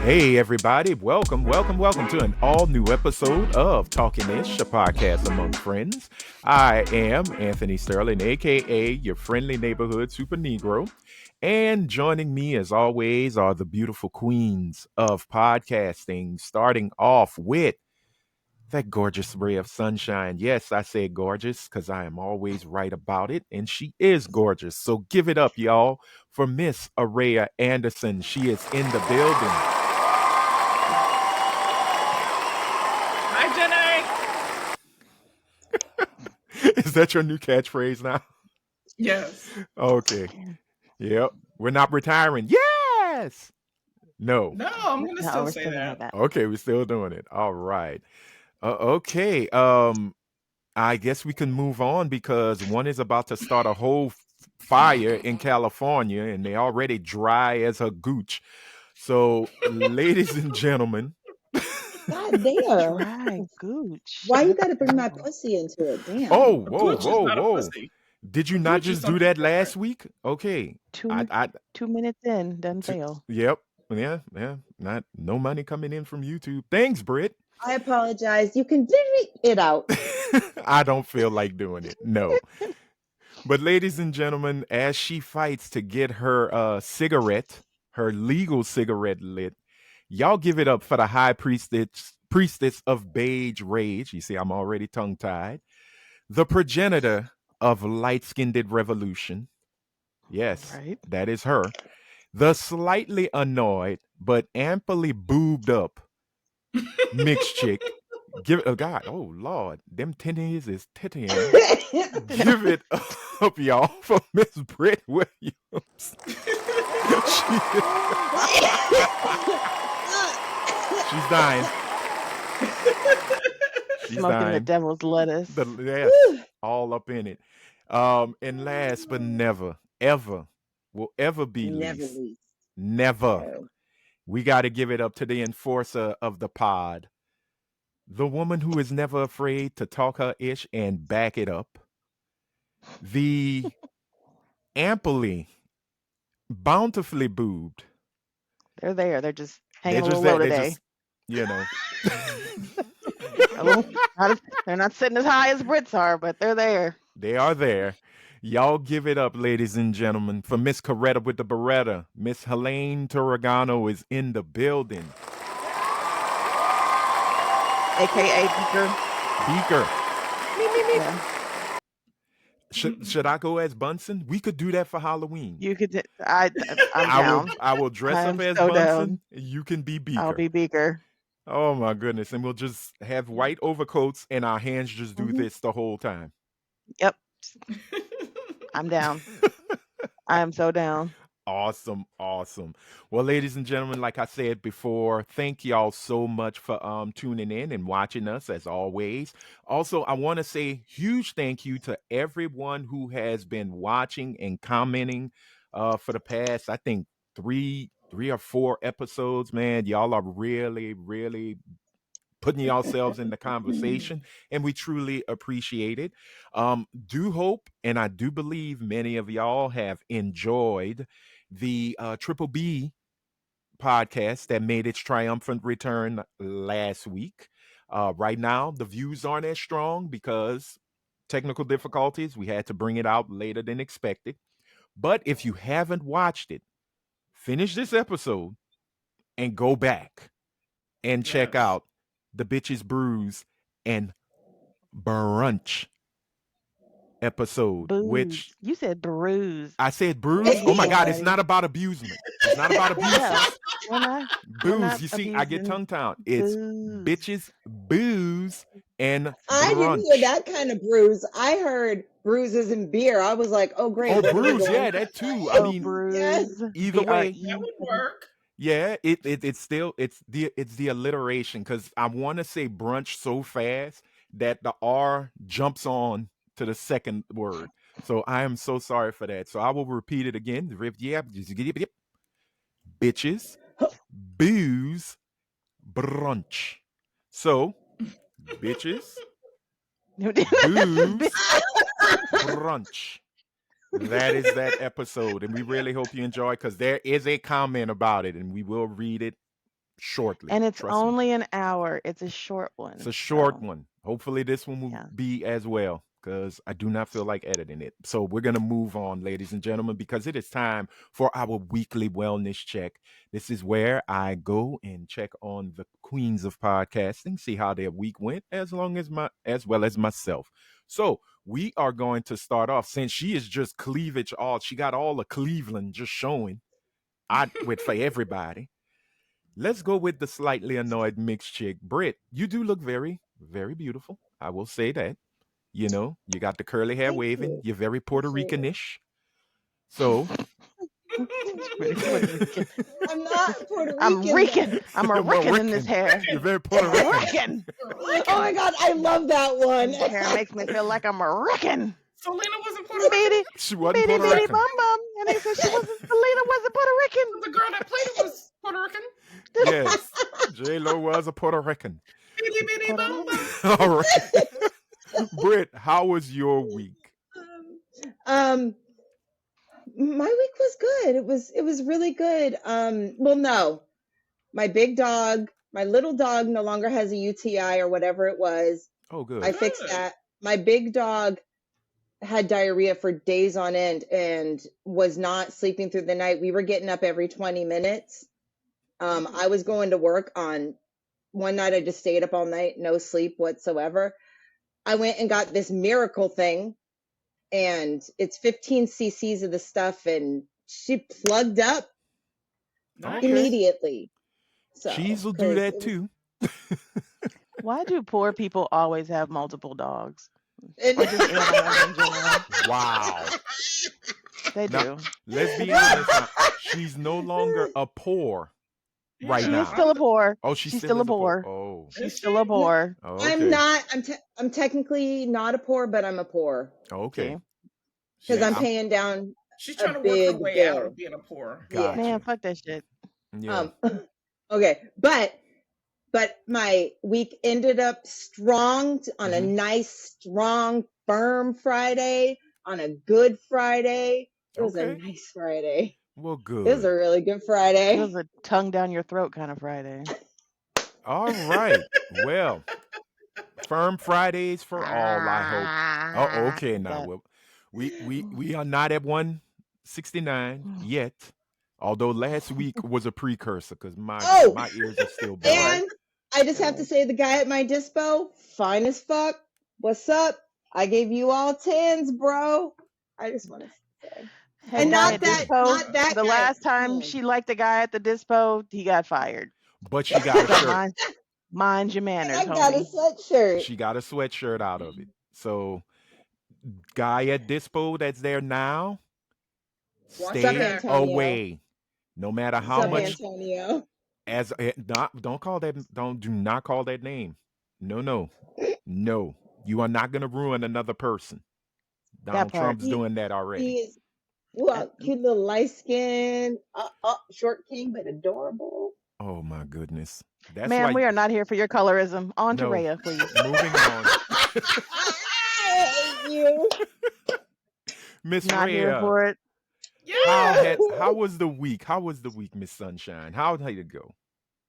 Hey, everybody. Welcome to an all new episode of Talkin Ish, a podcast among friends. I am Anthony Sterling, aka your friendly neighborhood super Negro. And joining me, as always, are the beautiful queens of podcasting, starting off with that gorgeous ray of sunshine. Yes, I say gorgeous because I am always right about it, and she is gorgeous. So give it up, y'all, for Miss Araya Anderson. She is in the building. Hi, Jenny. Is that your new catchphrase now? Yes. Okay. Yep. We're not retiring. Yes. No. No, I'm gonna No, still we're say still that. like that. Okay, we're still doing it. All right. Okay. I guess we can move on because one is about to start a whole fire in California, and they already dry as a gooch. So, ladies and gentlemen, God damn. Dry gooch. Why you That's gotta bring my terrible. pussy into it? Damn. oh, A whoa, gooch is whoa, not a whoa! pussy. Did you A not gooch is just do something that different. last week? Okay. I 2 minutes in, doesn't T- fail. Yep. Yeah. Not no money coming in from YouTube. Thanks, Britt. I apologize. You can delete it out. I don't feel like doing it. No. But ladies and gentlemen, as she fights to get her cigarette, her legal cigarette lit, y'all give it up for the high priestess of beige rage. You see, I'm already tongue tied. The progenitor of light-skinned revolution. Yes, Right? that is her. The slightly annoyed but amply boobed up mixed chick. Give it a God. Oh Lord, them titties is tittying. Give it up, y'all, for Miss Britt Williams. She's dying. She's Smoking the dying. devil's lettuce. Yes, all up in it. And last but never, ever, will ever be Never least. least. Never. No. We got to give it up to the enforcer of the pod. The woman who is never afraid to talk her ish and back it up. The amply, bountifully boobed. They're there. They're just They're hanging a just little low there. They're today. just, you know. A little, they're not sitting as high as Brits are, but they're there. They are there. Y'all give it up, ladies and gentlemen, for Miss Coretta with the Beretta. Miss Helene Torregano is in the building. AKA Beaker. Beaker. Yeah. Should I go as Bunsen? We could do that for Halloween. You could. I'm down. I will dress I up am as so Bunsen. down. You can be Beaker. I'll be Beaker. Oh my goodness. And we'll just have white overcoats and our hands just do this the whole time. Yep. I'm down. I am so down. Awesome. Well, ladies and gentlemen, like I said before, thank y'all so much for tuning in and watching us as always. Also, I want to say huge thank you to everyone who has been watching and commenting for the past, I think, three or four episodes. Man, y'all are really putting yourselves in the conversation, and we truly appreciate it. Do hope, and I do believe many of y'all have enjoyed the Triple B podcast that made its triumphant return last week. Right now, the views aren't as strong because technical difficulties. We had to bring it out later than expected. But if you haven't watched it, finish this episode and go back and check Yes. out the Bitches Brews and Brunch episode, Booze. which You said bruise. I said bruise. Oh my God, it's not about abusement. It's not about abuse. Yeah. We're not Booze. You see, I get abusing tongue tied. It's booze. bitches, booze, and I didn't brunch. hear that kind of bruise. I heard bruises and beer. I was like, oh great. Oh, what are we bruise. doing? Yeah, that too. I Oh, mean, bruise. Yes. either way, That would work. yeah, it's still it's the alliteration because I want to say brunch so fast that the R jumps on to the second word. So I am so sorry for that. So I will repeat it again. Bitches, booze, brunch. So bitches, booze, brunch. that is that episode, and we really hope you enjoy because there is a comment about it, and we will read it shortly. And it's Trust me. only an hour. It's a short It's a one. short So, one. Hopefully, this one will yeah. be as well because I do not feel like editing it. So, we're going to move on, ladies and gentlemen, because it is time for our weekly wellness check. This is where I go and check on the queens of podcasting, see how their week went, as well as myself. So, we are going to start off since she is just cleavage all. She got all of Cleveland just showing. I with for everybody. Let's go with the slightly annoyed mixed chick. Britt, you do look very, very beautiful. I will say that. You know, you got the curly hair Thank waving. you. You're very Puerto Appreciate it. Rican-ish. So, It's pretty Puerto Rican. I'm not Puerto I'm Rican Rican. though. I'm a you're more Rican in this Rican. hair. You're very I'm Puerto a Rican. Rican. Oh my God, I love that one. This hair makes me feel like I'm a Rican. Selena wasn't Puerto Rican. Beady, She wasn't beady, Puerto beady, Rican. bum bum. And they said she wasn't. Selena wasn't Puerto Rican. The girl that played it was Puerto Rican. Yes, J-Lo was a Puerto Rican. Bitty bitty Puerto bum Rican. bum. All right. Britt, how was your week? Um, my week was good. It was really good. Well, no, my big dog, my little dog no longer has a UTI or whatever it was. Oh, I good. fixed Good. that. My big dog had diarrhea for days on end and was not sleeping through the night. We were getting up every 20 minutes. I was going to work on one night. I just stayed up all night, no sleep whatsoever. I went and got this miracle thing, and it's 15 cc's of the stuff, and she plugged up Nice. Okay. immediately. So, Cheese will do because that too. Why do poor people always have multiple dogs? it, Or just animals in general? Wow. They Now, do. let's be honest. Now, she's no longer a poor right She is now. still a poor. Oh, she She's still still a is a poor. poor. Oh, She's Is still a she? poor. I'm okay. not. I'm technically not a poor, but I'm a poor Okay. See? because Yeah, I'm I'm paying down She's a trying to work her big way out bill. of being a poor. Yeah. Man, gotcha. fuck that shit. Yeah. Okay, but my week ended up strong on a Mhm. nice, strong, firm Friday, on a good Friday. It was a Okay. nice Friday. Well, It was good. a really good It Friday. was a tongue down your throat kind of Friday. All right. Well, firm Fridays for all, I hope. Oh, okay Like now. that. Well, we are not at 169 yet. Although last week was a precursor because my God, Oh, my ears are still It burning. was. and I just It have to was. say, the guy at my dispo, fine as fuck. What's up? I gave you all tens, bro. I just want to say, Head and Oh, guy not at good. that, Dispo. not that The guy. last time No. she liked the guy at the Dispo, he got fired. But she got a So shirt. mind your manners, I got a homie. sweatshirt. She got a sweatshirt out of it. So, guy at Dispo that's there now, Watch your Sup, stay back. Antonio? away. No matter how Sup, much Antonio? as not don't call that don't do not call that name. No, no. No. You are not going to ruin another person. That Donald part. Trump's He doing that already. he's Uh, cute little light skin, short king, but adorable. Oh my goodness. That's Ma'am, why we are not here for your colorism. On to no. Rhea, please. Moving on. I hate you. Miss Not here Rhea, for it. Yeah. how was the week? How was the week, Miss Sunshine? How did it go?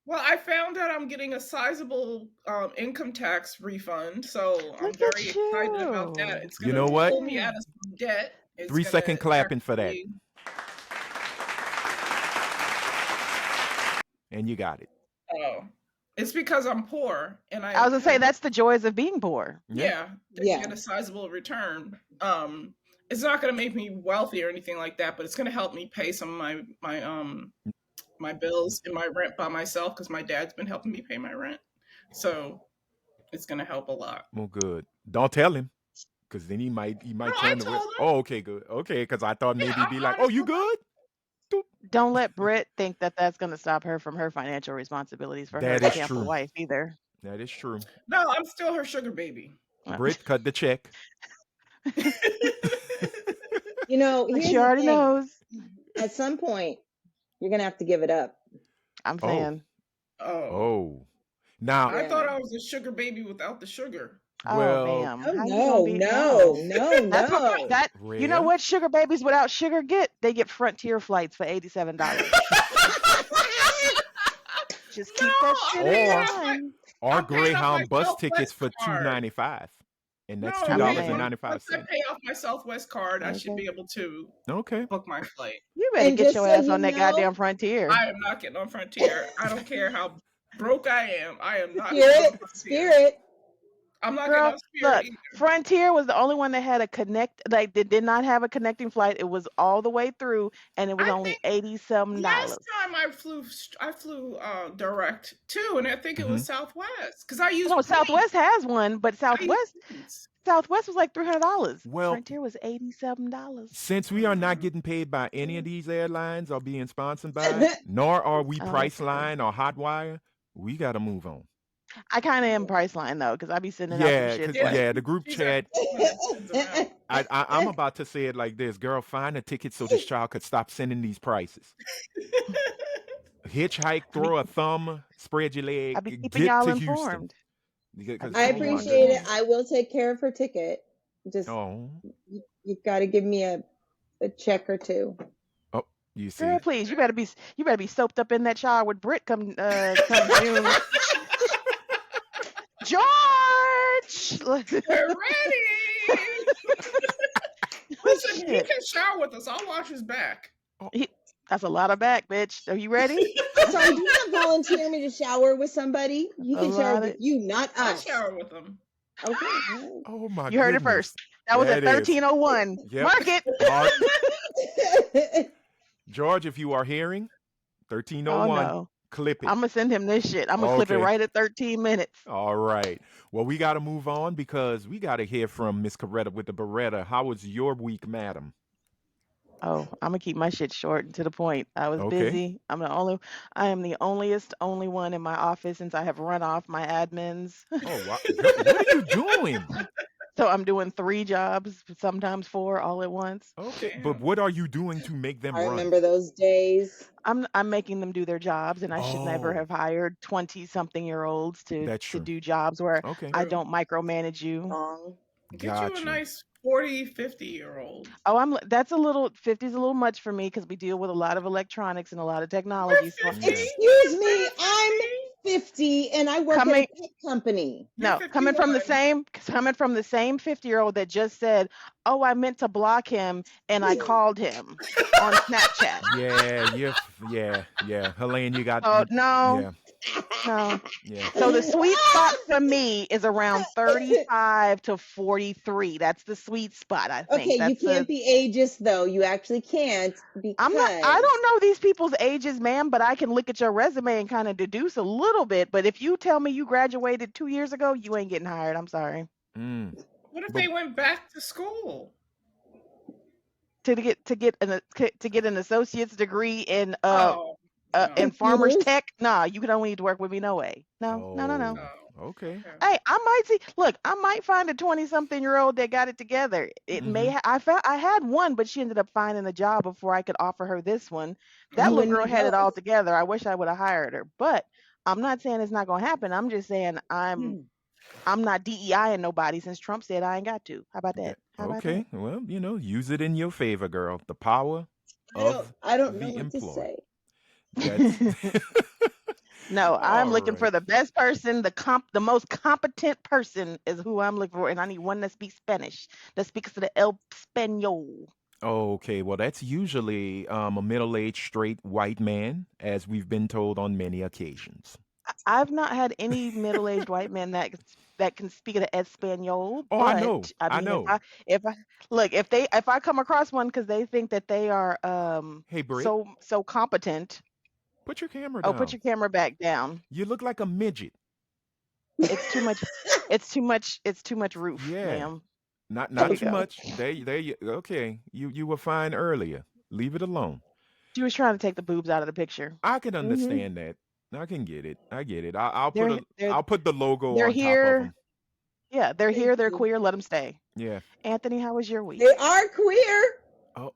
Well, I found out I'm getting a sizable income tax refund, so I'm Look very at excited about that. you. It's You gonna know what? pull me Yeah. out of some debt. It's 3-second gonna clapping for that. actually. And you got it. Oh, it's because I'm poor, and I was gonna say that's the joys of being poor. yeah, to Yeah. get a sizable return. It's not gonna make me wealthy or anything like that, but it's gonna help me pay some of my bills and my rent by myself because my dad's been helping me pay my rent. So it's gonna help a lot. Well, good. Don't tell him. Because then he might No, I turn the told him. Oh, okay, good. Okay, because I thought maybe Yeah, he'd I'm be like, "Oh, honest you with him. good?" Doop. Don't let Britt think that that's gonna stop her from her financial responsibilities for her That is Tampa true. wife either. That is true. No, I'm still her sugar baby. Britt, cut the check. You know, Like here's she the already thing. knows. At some point, you're gonna have to give it up. I'm Oh, saying. Oh, oh. Now, I thought Yeah. I was a sugar baby without the sugar. Oh, Well, ma'am. Oh How you gonna no, be? no, No. no, That's what no. that. You know Rhea. what sugar babies without sugar get? They get Frontier flights for $87. Just No, keep that I shit in paid or off my mind. or I'm paying off my Greyhound bus tickets Southwest for card. $2.95, and that's No, two I dollars and mean, ninety five once I cents. pay off my Southwest card, I should okay. be able to Okay. book my flight. You better And get just your so ass you on that know, goddamn Frontier. I am not getting on Frontier. I don't care how broke I am. I am not getting on spirit, Frontier. spirit. I'm not getting Girl, on Spirit look, either. Frontier was the only one that had a connect, like, they did not have a connecting flight. It was all the way through, and it was I only think 80 some last dollars. time I flew direct too, and I think it Hmm. was Southwest because I used No, Southwest points. has one, but I used Southwest points. Southwest was like $300. Well, Frontier was $87. since we are not getting paid by any of these airlines or being sponsored by, I nor are we Oh, that's true. Priceline or Hotwire, we got to move on. I kind of am Priceline though, because I be sending out them Yeah, shits cause Yeah, like, yeah, the group she's actually chat. sends them out. I'm about to say it like this, girl. Find a ticket so this child could stop sending these prices. Hitchhike, I be throw a thumb, spread your I be leg, keeping get y'all to Houston. informed. I be Because oh keeping my y'all appreciate it. goodness. informed. I will take care of her ticket. Just Oh, you've got to give me a check or two. oh, you Girl, see. please, you better be soaped up in that shower with Brit come June. George, We're ready. Listen, he shit. can shower with us. I'll wash his back. Oh, He, that's a lot of back, bitch. Are you ready? Sorry, do not volunteer me to shower with somebody. He A can shower lot with of. you, not I'll us. shower with him. Okay. All oh my You heard it goodness. first. That was at That is. 1301. Yep. Mark it. Mark right. George, if you are hearing, Oh 1301, no. clip it. I'm gonna send him this shit. I'm gonna clip it Okay. right at 13 minutes. All right. Well, we got to move on because we got to hear from Miss Coretta with the Beretta. How was your week, madam? Oh, I'm gonna keep my shit short and to the point. I was Okay. busy. I am the only one in my office since I have run off my admins. Oh, wow. Girl, what are you doing? So I'm doing 3 jobs, sometimes 4 all at once. Okay. But Damn. what are you doing to make them I run? remember those days. I'm making them do their jobs, and I should never Oh, have hired 20-something-year-olds that's to true. do jobs where Okay. I True. don't micromanage you. Wrong. Get you a Got you. nice 40, 50-year-old. Oh, that's a little 50 is a little much for me because we deal with a lot of electronics and a lot of technology. So We're 50. Yeah. Excuse You me, just I'm turned 50 and I work at a coming tech company. 50. You're no, coming from the same 50-year-old that just said, "Oh, I meant to block him and I called him on Snapchat." Yeah, yeah. Helene, you got Oh, you. no. Yeah, No. yeah. So the sweet spot for me is around 35 to 43. That's the sweet spot, I think. Okay, you That's the can't be ageist though. You actually can't I because don't know these people's ages, ma'am, but I can look at your resume and kind of deduce a little bit. But if you tell me you graduated 2 years ago, you ain't getting hired. I'm sorry. Mm. What if But they went back to school? To get an associate's degree Oh, no. in farmers computers. tech, nah, you can only need to work with me. No way. No, no, no, no. oh, Oh, okay. okay. Hey, I might see. Look, I might find a 20-something-year-old that got it together. It may. Mm-hmm. I had one, but she ended up finding a job before I could offer her this one. That You little and girl me had it both. all together. I wish I would have hired her, but I'm not saying it's not gonna happen. I'm just saying I'm not DEIing nobody since Trump said I ain't got to. How about that? How about that? Okay. Well, use it in your favor, girl. The power I don't of I don't know the what to employed. say. That's No, I'm all looking for right. the best person. The most competent person is who I'm looking for, and I need one that speaks Spanish, that speaks to the El Español. Okay, well, that's usually a middle-aged straight white man, as we've been told on many occasions. I've not had any middle-aged white man that can speak the Espanol, Oh, I but know, I I mean, know. if I look if I come across one because they think that they are Hey, Britt, so competent. put your camera Oh, put down. your camera back down. You look like a midget. It's too much. It's too much roof, Yeah, ma'am. There not you too go. much. There you. Okay, you were fine earlier. Leave it alone. She was trying to take the boobs out of the picture. I can hmm understand that. I can get it. I get it. I'll put They're a they're I'll put the logo they're on top of here. them. Yeah, they're Thank here. They're you. queer. Let them stay. Yeah. Anthony, how was your They week? are queer. Oh,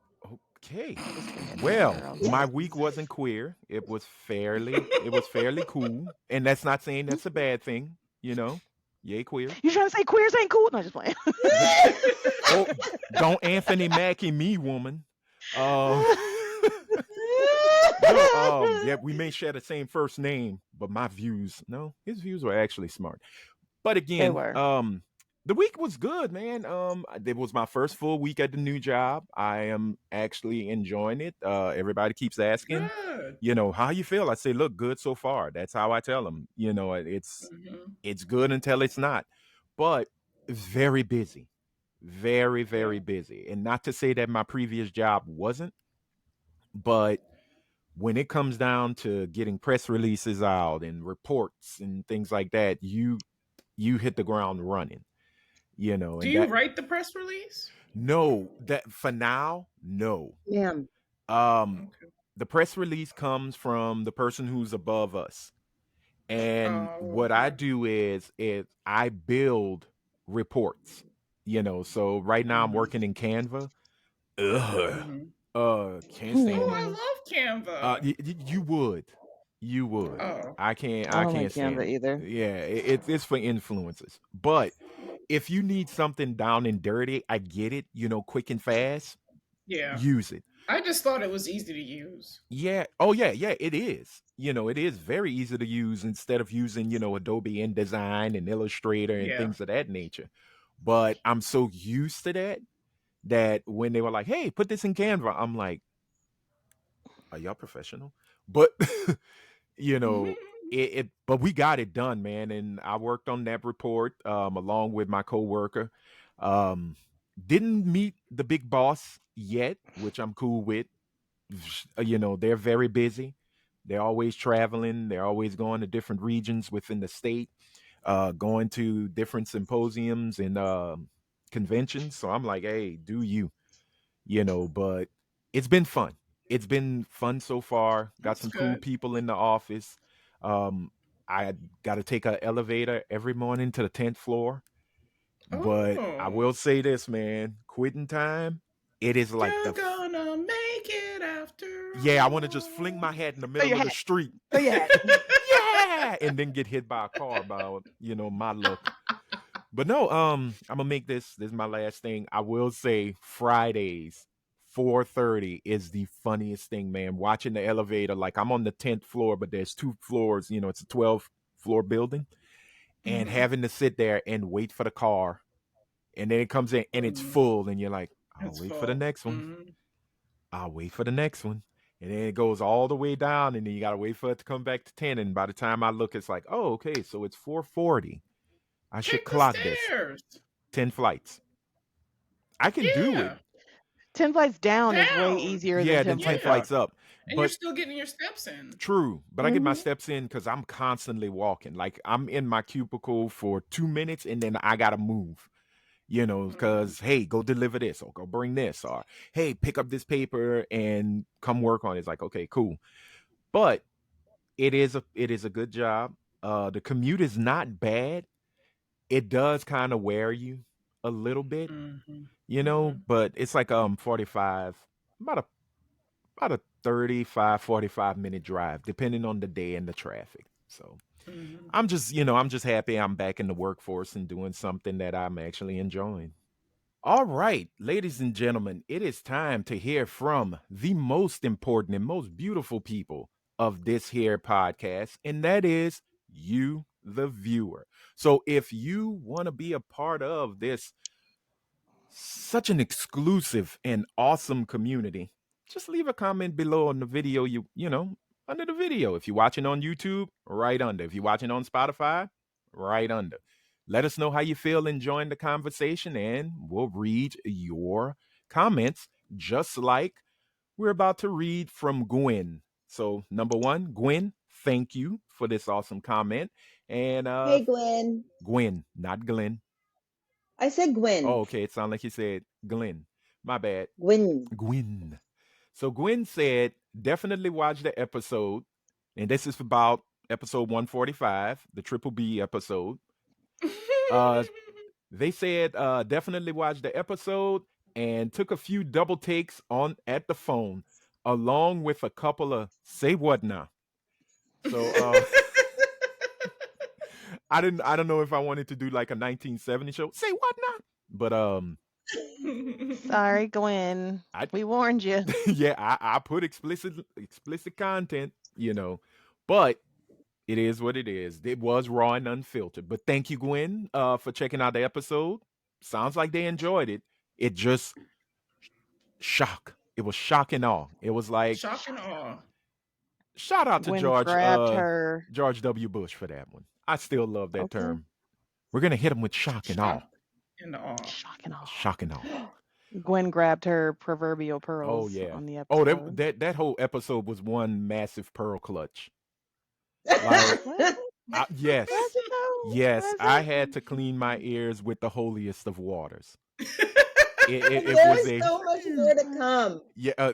okay. Just being a Well, girl. my Yes. week wasn't queer. It was fairly cool, and that's not saying that's a bad thing. You know. Yay, queer. You trying to say queers ain't cool? No, just playing. Oh, don't Anthony Mackie me, woman. Uh, no, yeah, we may share the same first name, but my views, no, his views were actually smart. But They again, were. the week was good, man. It was my first full week at the new job. I am actually enjoying it. Everybody keeps asking, Good. how you feel. I say, look, good so far. That's how I tell them. Hmm. It's good until it's not, but very busy, very Yeah. very busy. And not to say that my previous job wasn't, but when it comes down to getting press releases out and reports and things like that, you hit the ground running, Do and you that write the press release? no, that for now, no. Yeah. Um Okay. the press release comes from the person who's above us. And Oh, what I okay. do is I build reports. So right now I'm Hmm. working in Canva. Ugh. Hmm. Can't Oh, stand it. I love Canva. You would. You would. Oh. I I don't like can't Canva stand it. either. Yeah, it's for influencers. But if you need something down and dirty, I get it, quick and fast, Yeah. use it. I just thought it was easy to use. Yeah. Oh yeah, yeah, it is. It is very easy to use instead of using, Adobe InDesign and Illustrator and Yeah. things of that nature. But I'm so used to that when they were like, "Hey, put this in Canva," I'm like, "Are y'all professional?" But you know, but we got it done, man. And I worked on that report along with my coworker. Um, didn't meet the big boss yet, which I'm cool with. They're very busy. They're always traveling. They're always going to different regions within the state, going to different symposiums and conventions. So I'm like, hey, do you? But it's been fun. It's been fun so far. Got That's some cool good. people in the office. Um, I got to take an elevator every morning to the 10th floor. But I Oh. will say this, man, quitting time, it is like You're gonna make it after yeah, I want to just fling all. my head in the Throw middle your of the hat. street. Throw your hat. Yeah, and then get hit by a car by my luck. But no, I'm gonna make this my last thing. I will say Fridays 4:30 is the funniest thing, man. Watching the elevator, like I'm on the 10th floor, but there's two floors. It's a 12 floor building, and Hmm. having to sit there and wait for the car, and then it comes in and it's Hmm. full, and you're like, I'll It's wait for the full. next one. Hmm. I'll wait for the next one. And then it goes all the way down, and then you gotta wait for it to come back to 10. And by the time I look, it's like, oh, okay, so it's 4:40. I should Take the clock this. stairs. 10 flights. I can do it. Yeah. 10 flights down is way Down. easier than Yeah, 10 then 10 flights Yeah. up. flights up. And you're But still getting your steps in. true, but I get my Hmm. steps in because I'm constantly walking. Like I'm in my cubicle for 2 minutes and then I gotta move. Hmm. Because hey, go deliver this or go bring this, or hey, pick up this paper and come work on it. It's like, okay, cool. But it is a good job. The commute is not bad. It does kind of wear you a little bit, Hmm. Hmm. but it's like 45, about a about a 35-45 minute drive depending on the day and the traffic. So Hmm. I'm just happy I'm back in the workforce and doing something that I'm actually enjoying. All right, ladies and gentlemen, it is time to hear from the most important and most beautiful people of this here podcast, and that is you, the viewer. So if you want to be a part of this such an exclusive and awesome community, just leave a comment below on the video under the video. If you're watching on YouTube, right under. If you're watching on Spotify, right under. Let us know how you feel enjoying the conversation, and we'll read your comments just like we're about to read from Gwen. So, number one, Gwen, thank you for this awesome comment. And Hey, Gwen. Gwen, not Glenn. I said Oh, Gwen. okay. It sounded like you said Glenn. My bad. Gwen. Gwen. So Gwen said, definitely watch the episode. And this is about episode 145, the Triple B episode. Uh they said definitely watch the episode and took a few double takes on at the phone, along with a couple of say what now. So I don't know if I wanted to do like a 1970 show. Say what now? But Sorry, Gwen. I We warned you. yeah, I put explicit content, but it is what it is. It was raw and unfiltered. But thank you, Gwen, for checking out the episode. Sounds like they enjoyed it. It just shock. It was shock and awe. It was like Shock and awe. shout out to Gwen grabbed her. George W. Bush for that one. I still love that Okay. term. We're gonna hit him with shock and awe. Shock and awe. Shock and awe. Shock and awe. Gwen grabbed her proverbial Oh pearls yeah. on the Oh, episode. that whole episode was one massive pearl clutch. Like, What? yes, Was it though? yes, Was I it? had to clean my ears with the holiest of waters. It was There's a so much more to come. yeah.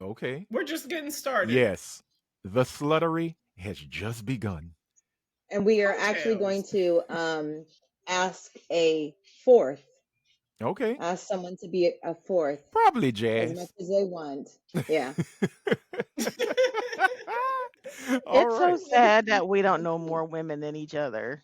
Okay. We're just getting started. Yes, the sluttery has just begun. And we are actually going Coattails. to ask a fourth. Okay. Ask someone to be a fourth Probably as much Jazz. as they want. Yeah. All It's right. so sad that we don't know more women than each other.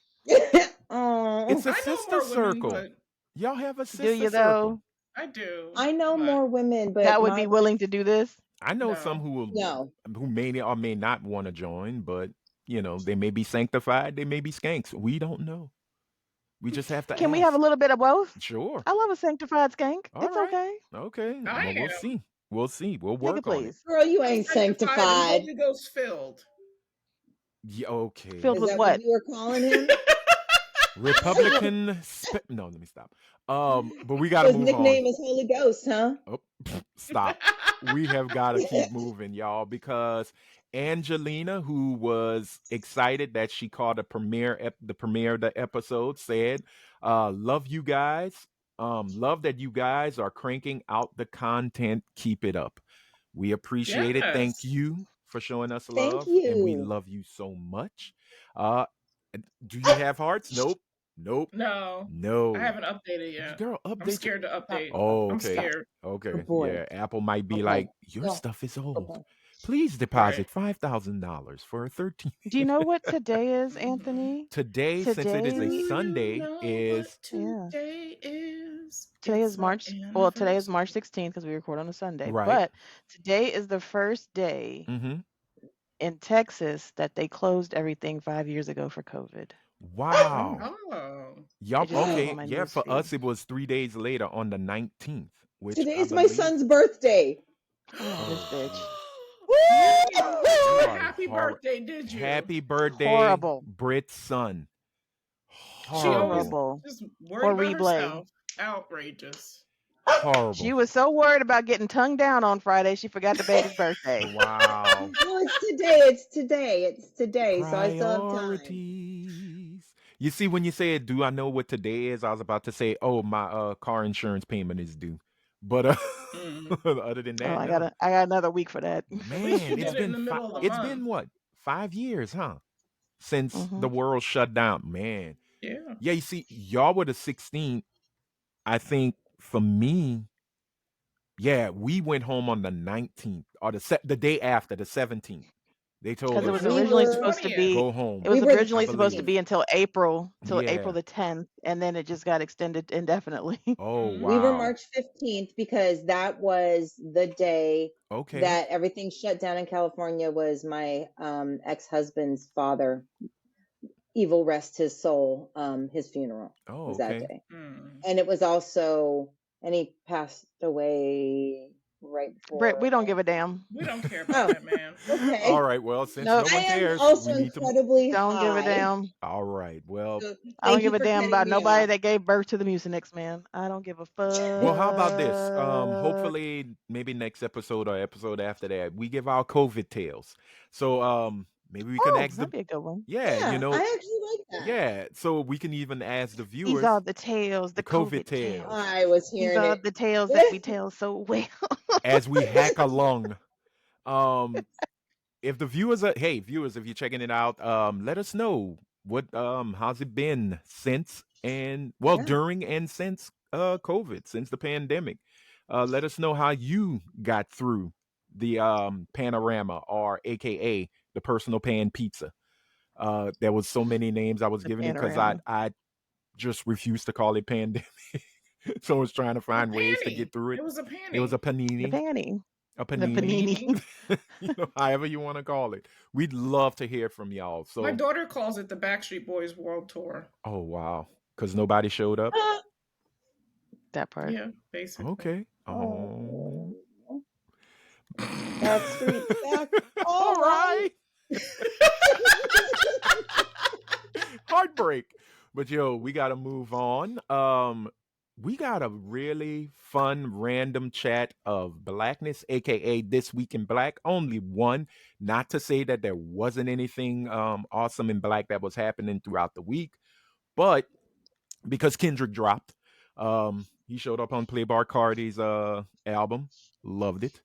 Oh, It's a I know sister more women, circle. but Y'all have a Do sister you circle. though? I do. I know but more women, but That would not be willing to do this? I know some No. no. who may or may not want to join, but they may be sanctified, they may be skanks. We don't know. We just have to Can we have a ask. little bit of both? Sure. I love a sanctified skank. All It's right. okay. Okay. I Well, we'll am. see. We'll see. We'll Take it, work on it. please. Girl, you I'm ain't sanctified and sanctified. Holy Ghost filled. Yeah, okay. Filled Is with that what? what you were calling him? Republican. No, let me stop. But we got to His move on. nickname is Holy Ghost, huh? Oh, stop. We have got to keep moving, y'all, because Angelina, who was excited that she caught the premiere of the episode, said, "Love you guys. Love that you guys are cranking out the content. Keep it up. We appreciate it. Thank Yes. you for showing us Thank love, and we you. love you so much. Uh, do you have hearts? Nope. Nope. No. I No. haven't updated yet. Girl, I'm update your. scared to Stop. update. Oh, I'm okay. scared. Okay. Good boy. Yeah. Apple might be Okay. like, your No. stuff is Good old. boy. Please Right. deposit $5,000 for a 13. Do you know what today is, Anthony? Today, since it is Today, a Do you Sunday, know what is yeah. today is? Today It's is my March. Well, today is anniversary. March 16th because we record on a Sunday. right. But today is the first day Mm-hmm. in Texas that they closed everything 5 years ago for COVID. Wow. Oh. Y'all, It just came okay. on my Yeah, news for feed. us, it was 3 days later on the 19th, which I Today's my believe. son's birthday. Oh, this bitch. Oh, You didn't you wish him a are happy horrible. birthday, did you? Happy birthday, Horrible. Brit's son. She always Horrible. Horrible. just worried about Horrible. herself. Outrageous. Horrible. She was so worried about getting tongued down on Friday, she forgot the baby's birthday. Wow. No, it's today. It's today. It's today. So I still have time. Priorities. You see, when you said, "Do I know what today is?" I was about to say, "Oh, my car insurance payment is due," but Mm. other than Oh, that, I no. got another week for that. At least Man, you it's did it in been the middle of the it's month. been what 5 years, huh? Since hmm the world shut down. Man, Yeah. yeah. You see, y'all were the 16th. I think for me, yeah, we went home on the 19th or the day after, the 17th. They told Because it We was us, went home on originally the supposed to 20th. be. go It home. was We were the originally supposed to 16th. be until April Yeah. the 10th, and then it just got extended indefinitely. Oh, Mhm. We were wow. March 15th because that was the day Okay. that everything shut down in California. Was my ex-husband's father, evil rest his soul, his funeral Oh, was that okay. day. Mm. And it was also, and he passed away right Britt, we before don't give a damn. We don't care about Oh, that man. okay. All right. Well, since Nope. no I one am cares, also we need to. incredibly Don't give a high. damn. All right. Well, So I don't thank you give a for damn cutting about me nobody off. that gave birth to the Mucinex, man. I don't give a well, how about this? fuck. Hopefully, maybe next episode or episode after that, we give our COVID tales. So, maybe we can Oh, ask the. that'd be a good one. Yeah, Yeah, I actually like that. yeah. So we can even ask the These viewers are the tales, the the COVID COVID tales. tales I was These hearing are it. the tales that we tell so well. as we hack along. Um, if the viewers are, hey viewers, if you're checking it out, let us know what how's it been since and well Yeah. during and since COVID, since the pandemic. Let us know how you got through the panorama or aka the personal pan pizza. There was so many names I was The giving it because I panorama. I just refused to call it pandemic. So I was trying to A find ways to get panty. through it. It was a It was a panty. The panini, panty. a The A panini, panini. panini. however you want to call it. We'd love to hear from y'all. My So, daughter calls it the Backstreet Boys World Tour. oh wow, because nobody showed up. That part. Yeah, basically. Okay. Oh. Oh, Backstreet back. All All right. right. Heartbreak. But yo, we gotta move on. We got a really fun random chat of blackness, aka This Week in Black. Only one. Not to say that there wasn't anything awesome in black that was happening throughout the week, but because Kendrick dropped. He showed up on Playboy Cardi's album. Loved it.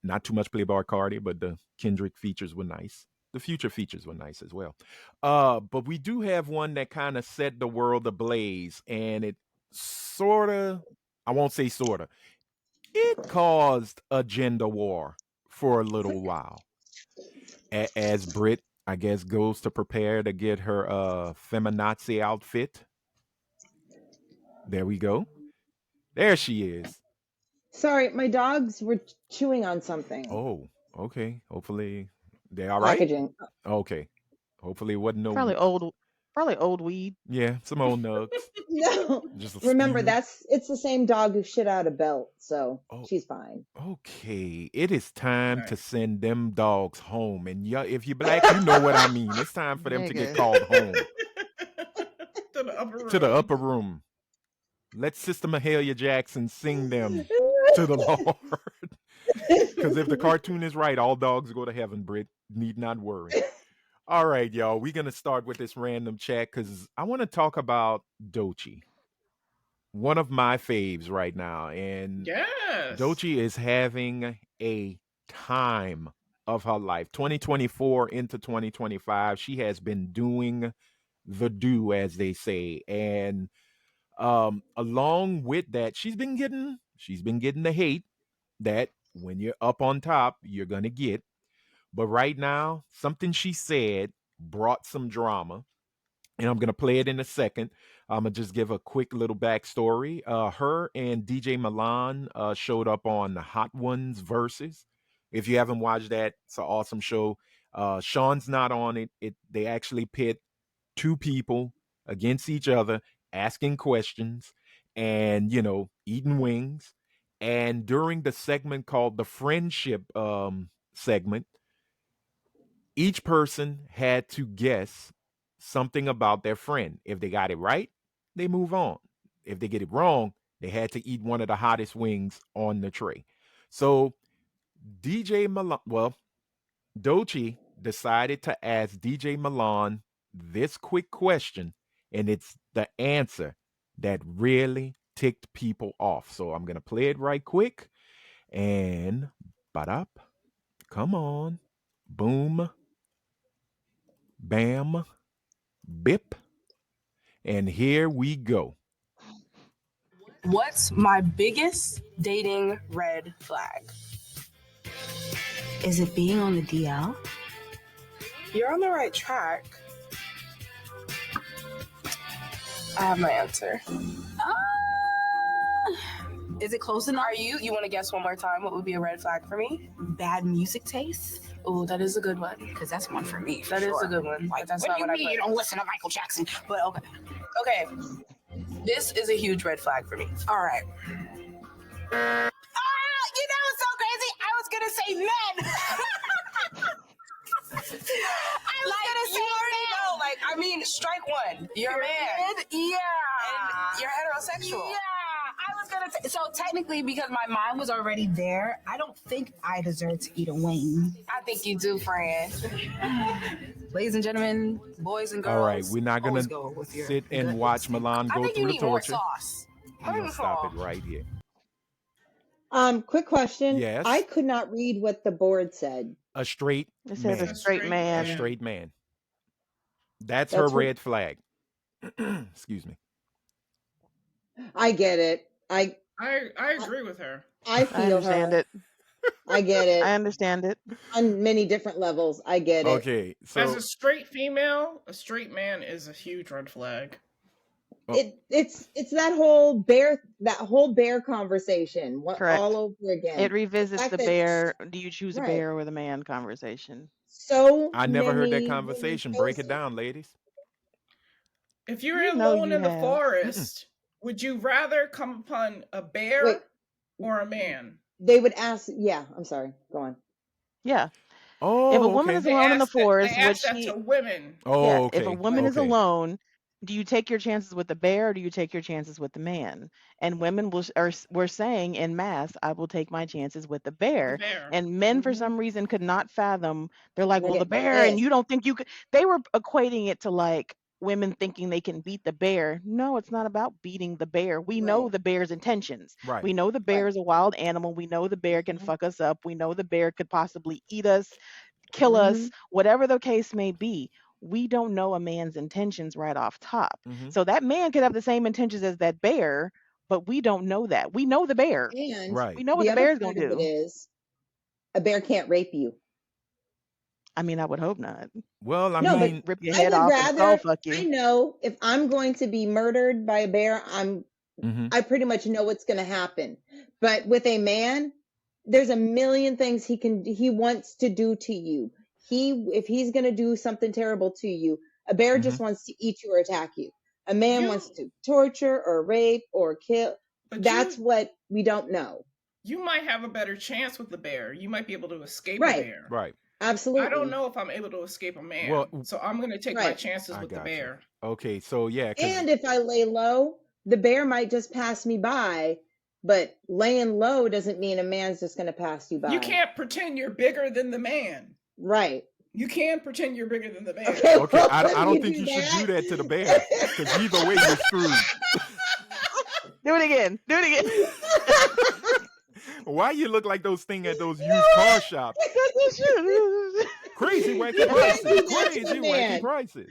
Not too much Playboy Cardi, but the Kendrick features were nice. The future features were nice as well. But we do have one that kind of set the world ablaze, and it sort of, I won't say sort of, it caused a gender war for a little while. As Brit, I guess, goes to prepare to get her feminazi outfit. There we go. There she is. Sorry, my dogs were chewing on something. Oh, okay. Hopefully they all right. Packaging. Okay. Hopefully it wasn't no. Probably old. Probably old weed. Yeah, some old nugs. No. Just a Remember, spew. it's the same dog who shit out a belt, so Oh, she's fine. okay. It is time to Nice. send them dogs home. And yeah, if you're black, you know what I mean. It's time for them to get Nigga. called home To the upper to the room. upper room. Let Sister Mahalia Jackson sing them to the Lord. Because if the cartoon is right, all dogs go to heaven, Brit. Need not worry. All right, y'all. We're going to start with this random chat because I want to talk about Doechii, one of my faves right now. And Yes. Doechii is having a time of her life. 2024 into 2025, she has been doing the do, as they say. And along with that, she's been getting the hate that when you're up on top, you're gonna get. But right now, something she said brought some drama, and I'm gonna play it in a second. I'm gonna just give a quick little backstory. Her and DJ Milan showed up on the Hot Ones versus. If you haven't watched that, it's an awesome show. Sean's not on it. They actually pit two people against each other, asking questions, and eating wings. And during the segment called the friendship segment, each person had to guess something about their friend. If they got it right, they move on. If they get it wrong, they had to eat one of the hottest wings on the tray. So DJ Milan, well, Doechii decided to ask DJ Milan this quick question, and it's the answer that really ticked people off. So I'm gonna play it right quick and up. Come on. Boom. Bam. Bip. And here we go. What's my biggest dating red flag? Is it being on the DL? You're on the right track. I have my answer. Is it close enough? You want to guess one more time? What would be a red flag for me? Bad music taste? Oh, that is a good one. Because that's one for me. That is a good one. Like, That's what not do you what mean I you put. don't listen to Michael Jackson? But okay. Okay. This is a huge red flag for me. All right. You know what's so crazy? I was going to say men. You already know. Like, I mean, strike one. You're a man. Yeah. And you're heterosexual. Yeah. I was going to say. So technically, because my mind was already there, I don't think I deserve to eat a wing. I think you do, friend. Ladies and gentlemen, boys and girls. All right, we're not gonna always go with your sit and gut watch instinct. Milan I go think you through the need more torture. sauce. We're gonna stop it right here. Quick question. Yes. I could not read what the board said. A straight It said man. a straight A man. straight man. That's her That's her. red flag. Excuse me. I get it. I agree with her. I I feel understand her. it. I get I it. understand it. On many different levels, I get it. Okay, As a so straight female, a straight man is a huge red flag. oh, It's that whole bear conversation all Correct. over It again. The revisits fact the that bear. Do you choose a right, bear or the man conversation? so I never heard that many women conversation. Break chose it it. down, ladies. If you're You know alone you in the have. Mm-mm. forest, would you rather come upon a Wait, bear or a man? they would ask. Yeah, I'm sorry. Go on. Yeah. If a Oh, woman okay. is alone in the They forest, would ask that to she? women. Yeah. Oh, If a okay. woman Right. is Okay. alone, do you take your chances with the bear or do you take your chances with the man? And women were saying in mass, I will take my chances with the The bear. bear. And men, for Hmm. some reason, could not fathom. They're like, They well, the get bear, and pissed. you don't think you could. They were equating it to like women thinking they can beat the bear. No, it's not about beating the bear. We know Right. the bear's intentions. Right. We know the bear Right. is a wild animal. We know the bear can Hmm. fuck us up. We know the bear could possibly eat us, kill Hmm. us, whatever the case may be. We don't know a man's intentions right off top. Mm-hmm. So that man could have the same intentions as that bear, but we don't know that. We know the bear. And We Right. know what the the other bear's part going of to it do. is a bear can't rape you. I mean, I would hope not. Well, I He No, but might mean, rip your I head would off and skull rather. fuck I you. know if I'm going to be murdered by a bear, mm-hmm. I pretty much know what's going to happen. But with a man, there's a million things he wants to do to you. If he's going to do something terrible to you, a bear Mm-hmm. just wants to eat you or attack you. A man wants You to torture or rape or kill. but That's what we don't know. you might have a better chance with the bear. You might be able to escape a Right. bear. Right. I don't Absolutely. know if I'm able to escape a Well, man. So I'm going to take my Right. chances I with the got you. bear. Okay, so yeah, because And if I lay low, the bear might just pass me by, but laying low doesn't mean a man's just going to pass you You by. can't pretend you're bigger than the man. Right. You can pretend you're bigger than the bear. Okay, okay, well, I if don't you think do you should do that, that to the bear, because either way you're screwed. Do it again. Do it again. Why you look like those thing at those used car no, shops? Because you should. Crazy wacky you can't prices. do that to Crazy a wacky man. prices.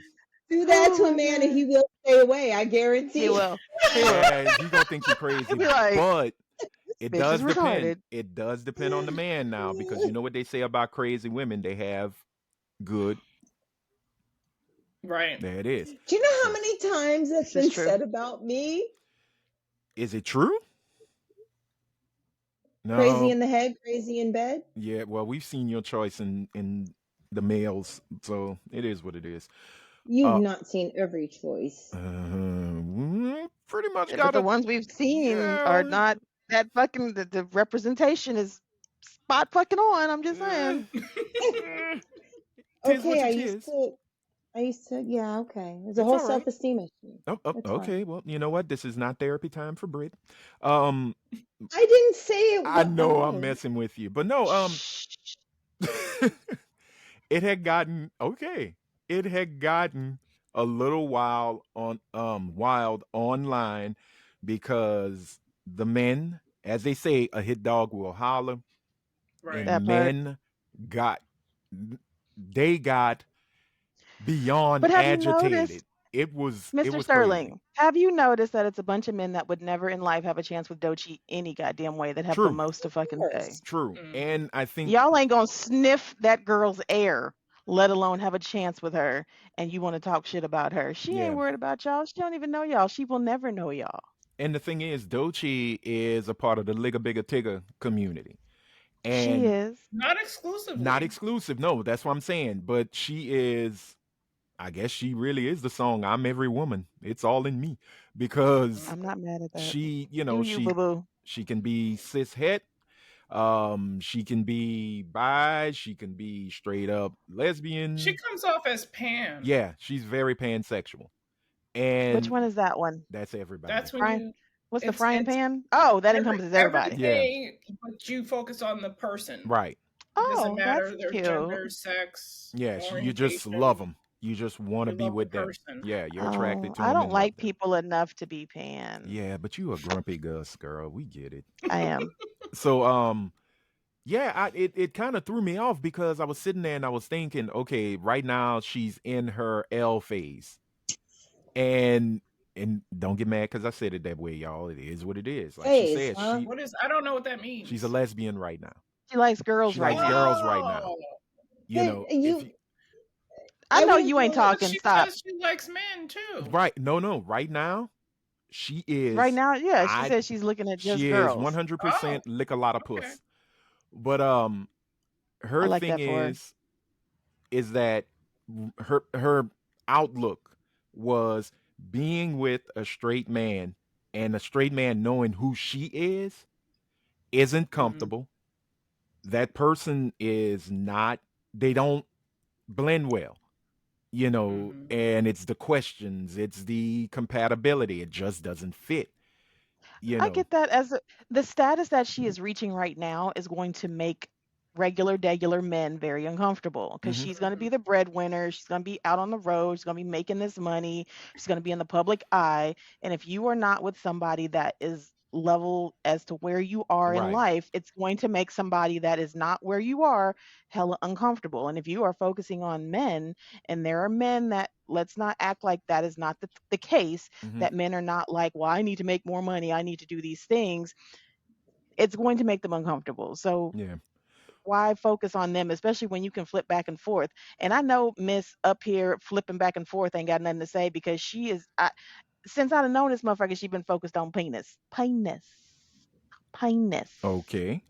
Do that Oh to a my man and god. he will stay away, I He guarantee. will. He will. Yeah, he gonna think you He'll crazy, be like, but this it bitch is does depend. retarded. It does depend on the man now, because you know what they say about crazy women. They have good. Right. There it is. Do you know how So, many times that's This is been true. said about me? is it true? Crazy No. in the head, crazy in bed? Yeah. Well, we've seen your choice in the males, so it is what it is. You've Uh, not seen every choice. pretty much But got the a ones we've seen are yeah. not that fucking. The representation is spot fucking on. I'm just Eh, saying. eh, tis what Okay, it is. yeah, okay. It's a It's whole all right. self-esteem issue. Oh, It's fine. okay. Well, you know what? This is not therapy time for Brit. Um, I didn't say it. I What? know I'm Oh, messing with you, but no. Shh. It had gotten okay. It had gotten a little wild online, because the men, as they say, a hit dog will holler, Right. and That part. men got they got beyond But have you agitated. noticed, It Mr. was crazy. Sterling? Have you noticed that it's a bunch of men that would never in life have a chance with Doechii any goddamn way that have the True, most to of fucking say? course. true, Mm. and I think Y'all ain't gonna sniff that girl's air, let alone have a chance with her, and you want to talk shit about her. She ain't yeah. worried about y'all. She don't even know y'all. She will never know y'all. And the thing is, Doechii is a part of the Ligga Bigga Tigga community, She and is. Not not exclusively. exclusive. No, that's what I'm saying. But she is. I guess she really is the song "I'm Every Woman." It's all in me, because I'm not mad at that. she, You boo boo. she can be cis het. She can be bi. She can be straight up She lesbian. comes off as Pan. Yeah, she's very pansexual, Which and one is that one? that's everybody. That's when Frying. you What's the it's frying it's pan? Oh, that encompasses everybody. Yeah, everything, but you focus on the person. right. It doesn't Oh, that's matter their cute. gender, sex, Yeah, you just love orientation. them. You just want to You be love the with them. person. Yeah, you're attracted Oh, to I them don't and love like them. people enough to be pan. Yeah, but you a grumpy Gus girl. We get it. I am. So yeah, it kind of threw me off, because I was sitting there and I was thinking, okay, right now she's in her L phase. And don't get mad because I said it that way, y'all. It is what it is. Like she Phase, said, huh? What is I don't know what that she's a means. lesbian right now. She likes girls She right likes now. girls right now. Oh, You But know, if you, you I I know wouldn't you ain't call it. but talking. she Stop. says she likes men too. right, no, right now she Right is now, yeah, she I says she's looking at just she is girls. 100% Oh, lick a lot of okay. puss. But I her like thing that for her. is that her outlook was being with a straight man, and a straight man knowing who she is isn't Mm-hmm. comfortable. That person is not, they don't blend well, Mm-hmm. and it's the questions, it's the compatibility, it just doesn't fit, you I know. get that the status that she is reaching right now is going to make regular men very uncomfortable because Hmm. she's going to Mm-hmm. be the breadwinner. She's going to be out on the road. She's going to be making this money. She's going to be in the public eye. And if you are not with somebody that is level as to where you are in Right. life, it's going to make somebody that is not where you are hella uncomfortable. And if you are focusing on men, and there are men that, let's not act like that is not the case, Hmm. that men are not like, well, I need to make more money, I need to do these things, it's going to make them uncomfortable. So Yeah. why focus on them, especially when you can flip back and forth? And I know Miss up here flipping back and forth ain't got nothing to say because since I've known this motherfucker, she been focused on penis, Okay.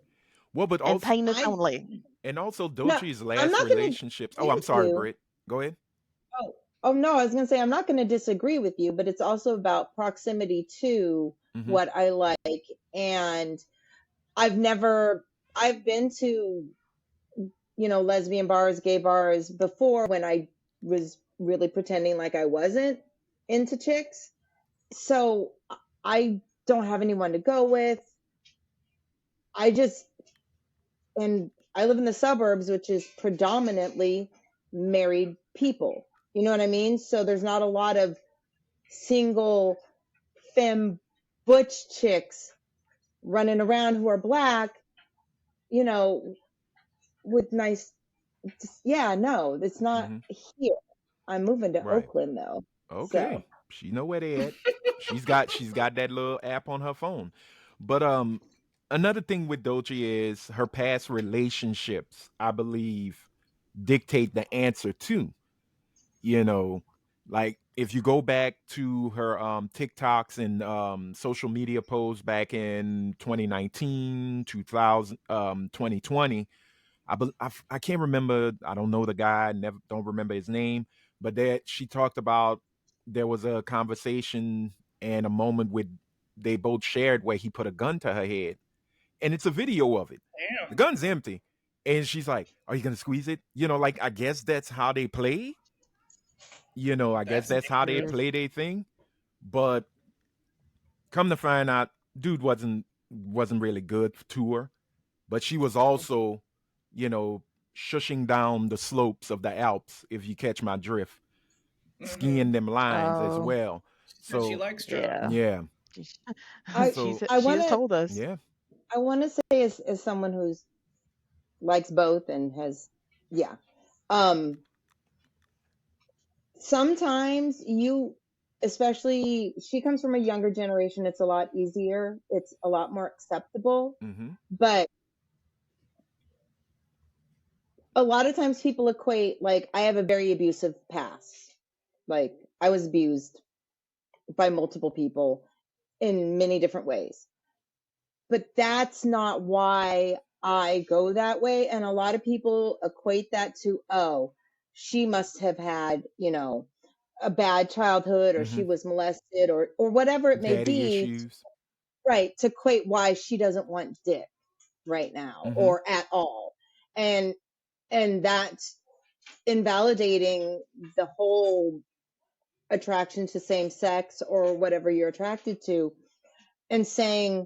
Well, but and also, penis I only. no, Dochi's I'm last not going to relationships. Oh, agree I'm with sorry, you. Britt. Go ahead. Oh, oh no, I was going to say I'm not going to disagree with you, but it's also about proximity to Hmm. what I like. And I've never, I've been to, lesbian bars, gay bars before when I was really pretending like I wasn't into chicks. So I don't have anyone to go with. I just, and I live in the suburbs, which is predominantly married people. You know what I mean? So there's not a lot of single femme butch chicks running around who are black, you know, with nice, yeah, no, it's not Hmm. here. I'm moving to Right. Oakland though. So Okay. She know where they at. She's got that little app on her phone. But another thing with Doechii is her past relationships, I believe, dictate the answer too. You know, like if you go back to her TikToks and social media posts back in 2019, 2000, 2020, I can't remember. I don't know the guy. Never don't remember his name. But that she talked about, there was a conversation and a moment with they both shared where he put a gun to her head, and it's a video of it. The Damn, gun's empty, and she's like, "Are you gonna squeeze it?" Like I guess that's how they play. I guess that's that's how they dangerous. Yes. play their thing. But come to find out, dude wasn't really good to her. But she was also, you know, shushing down the slopes of the Alps, if you catch my drift, Mm-hmm. skiing them lines as Oh, well. She said she So likes drugs. yeah. yeah, She, I she so said I she want has to told us. yeah, I want to say as someone who's likes both and has, yeah. Um Sometimes you, especially she comes from a younger generation, it's a lot easier, it's a lot more acceptable. mm-hmm, But a lot of times people equate, like, I have a very abusive past. Like, I was abused by multiple people in many different ways. But that's not why I go that way. And a lot of people equate that to, oh, she must have had, a bad childhood, or mm-hmm, she was molested, or whatever it may daddy be, issues, right, to equate why she doesn't want dick right now mm-hmm, or at all. And that's invalidating the whole attraction to same sex or whatever you're attracted to, and saying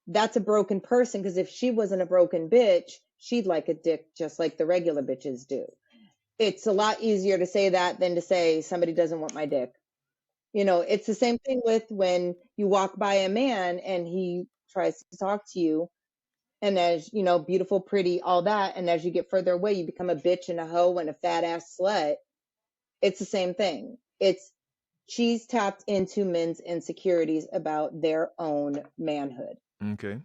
that's a broken person, because if she wasn't a broken bitch, she'd like a dick just like the regular bitches do. It's a lot easier to say that than to say somebody doesn't want my dick. It's the same thing with when you walk by a man and he tries to talk to you, and as beautiful, pretty, all that, and as you get further away, you become a bitch and a hoe and a fat ass slut. It's the same thing. She's tapped into men's insecurities about their own manhood. okay.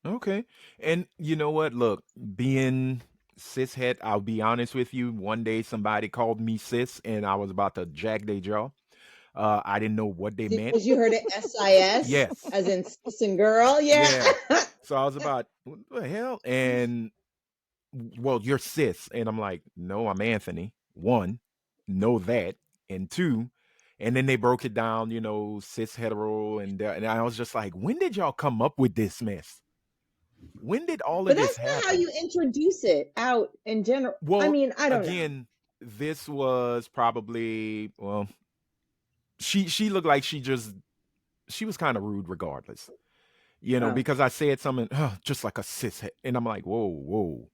Okay. And you know what? Look, being cishet, I'll be honest with you. One day somebody called me cis and I was about to jack their jaw. I didn't know what they meant. Because you heard it SIS, Yes. as in sis and girl. Yeah. Yeah. So I was about, what the hell? And well, you're cis. And I'm like, no, I'm Anthony. One, know that. And two, and then they broke it down, cis hetero. And I was just like, when did y'all come up with this mess? When did all of But this that's not how happen? you introduce it out in general. I Well, mean, I don't know. again, this was probably, well, she looked like she was kind of rude regardless. Oh. Because I said something just like a cis, and I'm like, whoa, whoa.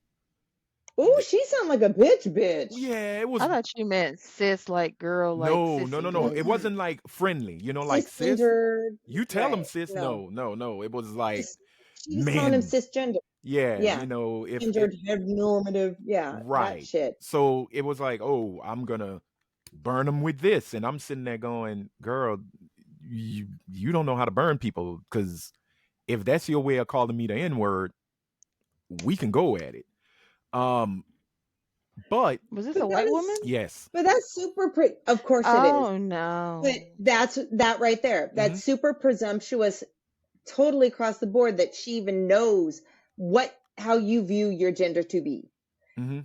Ooh, she sound like a bitch. Yeah, it was. I thought you meant cis, like girl, like No, no, no, sissy. no. Like It Mm-mm. wasn't like friendly, like cis. Cisgendered. You tell them Right. cis. No. No, no, no. It was like, Just, she was calling him man, cisgender. yeah, Yeah. if it Gendered, heteronormative. Yeah. That right. shit. So it was like, oh, I'm gonna burn them with this, and I'm sitting there going, girl, you don't know how to burn people, because if that's your way of calling me the N word, we can go at it. Um, but Was this But a that white woman? is, yes. but that's super, of course it is. Oh But no. that's that right there. Hmm. That's super presumptuous, totally across the board that she even knows how you view your gender to be. Hmm.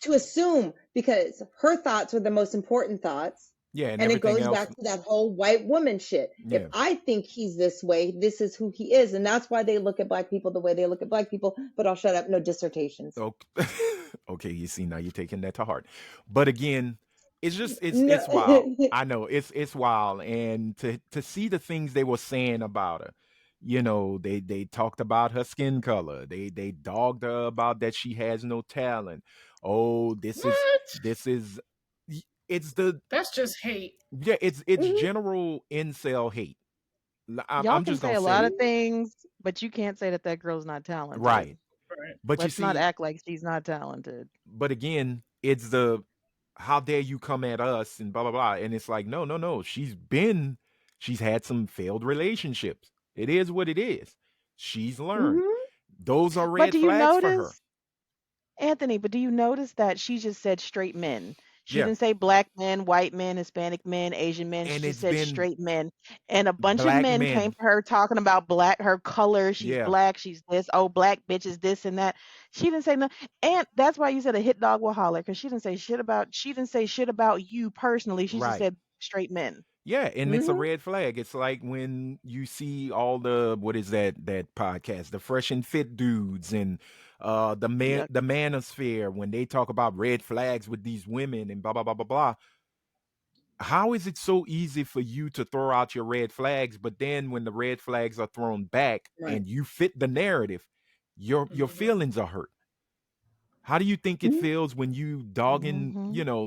To assume, because her thoughts are the most important thoughts. Yeah, and And it everything goes else. back to that whole white woman shit. If Yeah. I think he's this way, this is who he is. And that's why they look at black people the way they look at black people. But I'll shut up. No dissertations. Okay. Okay, you see, now you're taking that to heart. But again, it's just No. it's wild. I know it's wild, and to see the things they were saying about her. They talked about her skin color. They dogged her about that she has no talent. Oh, What? this is it's the That's just hate. yeah, it's Mhm. general incel hate. Y'all I'm can just say gonna a say lot it. of things, but you can't say that that girl's not talented. Right. Right. But you Let's not see, act like she's not talented. but again, it's the how dare you come at us and blah blah blah. And it's like, no, no, no. She's had some failed relationships. It is what it is. She's learned. Mhm. Those are But red do you flags for her. notice, Anthony, but do you notice that she just said straight men? She Yeah. didn't say black men, white men, Hispanic men, Asian men. She And just it's said been straight men. And a bunch of black men came men. for her talking about black, her color. She's Yeah. black. She's this. Oh, black bitches, this and that. She didn't say no. And that's why you said a hit dog will holler, because she didn't say shit about you personally. She just Right. said straight men. Yeah, and it's a Mhm. red flag. It's like when you see all the what is that podcast, the fresh and fit dudes and Yuck. the manosphere when they talk about red flags with these women and blah blah blah blah blah. How is it so easy for you to throw out your red flags, but then when the red flags are thrown back Right. and you fit the narrative, your Hmm. feelings are hurt? How do you think it Mhm. feels when you Hmm.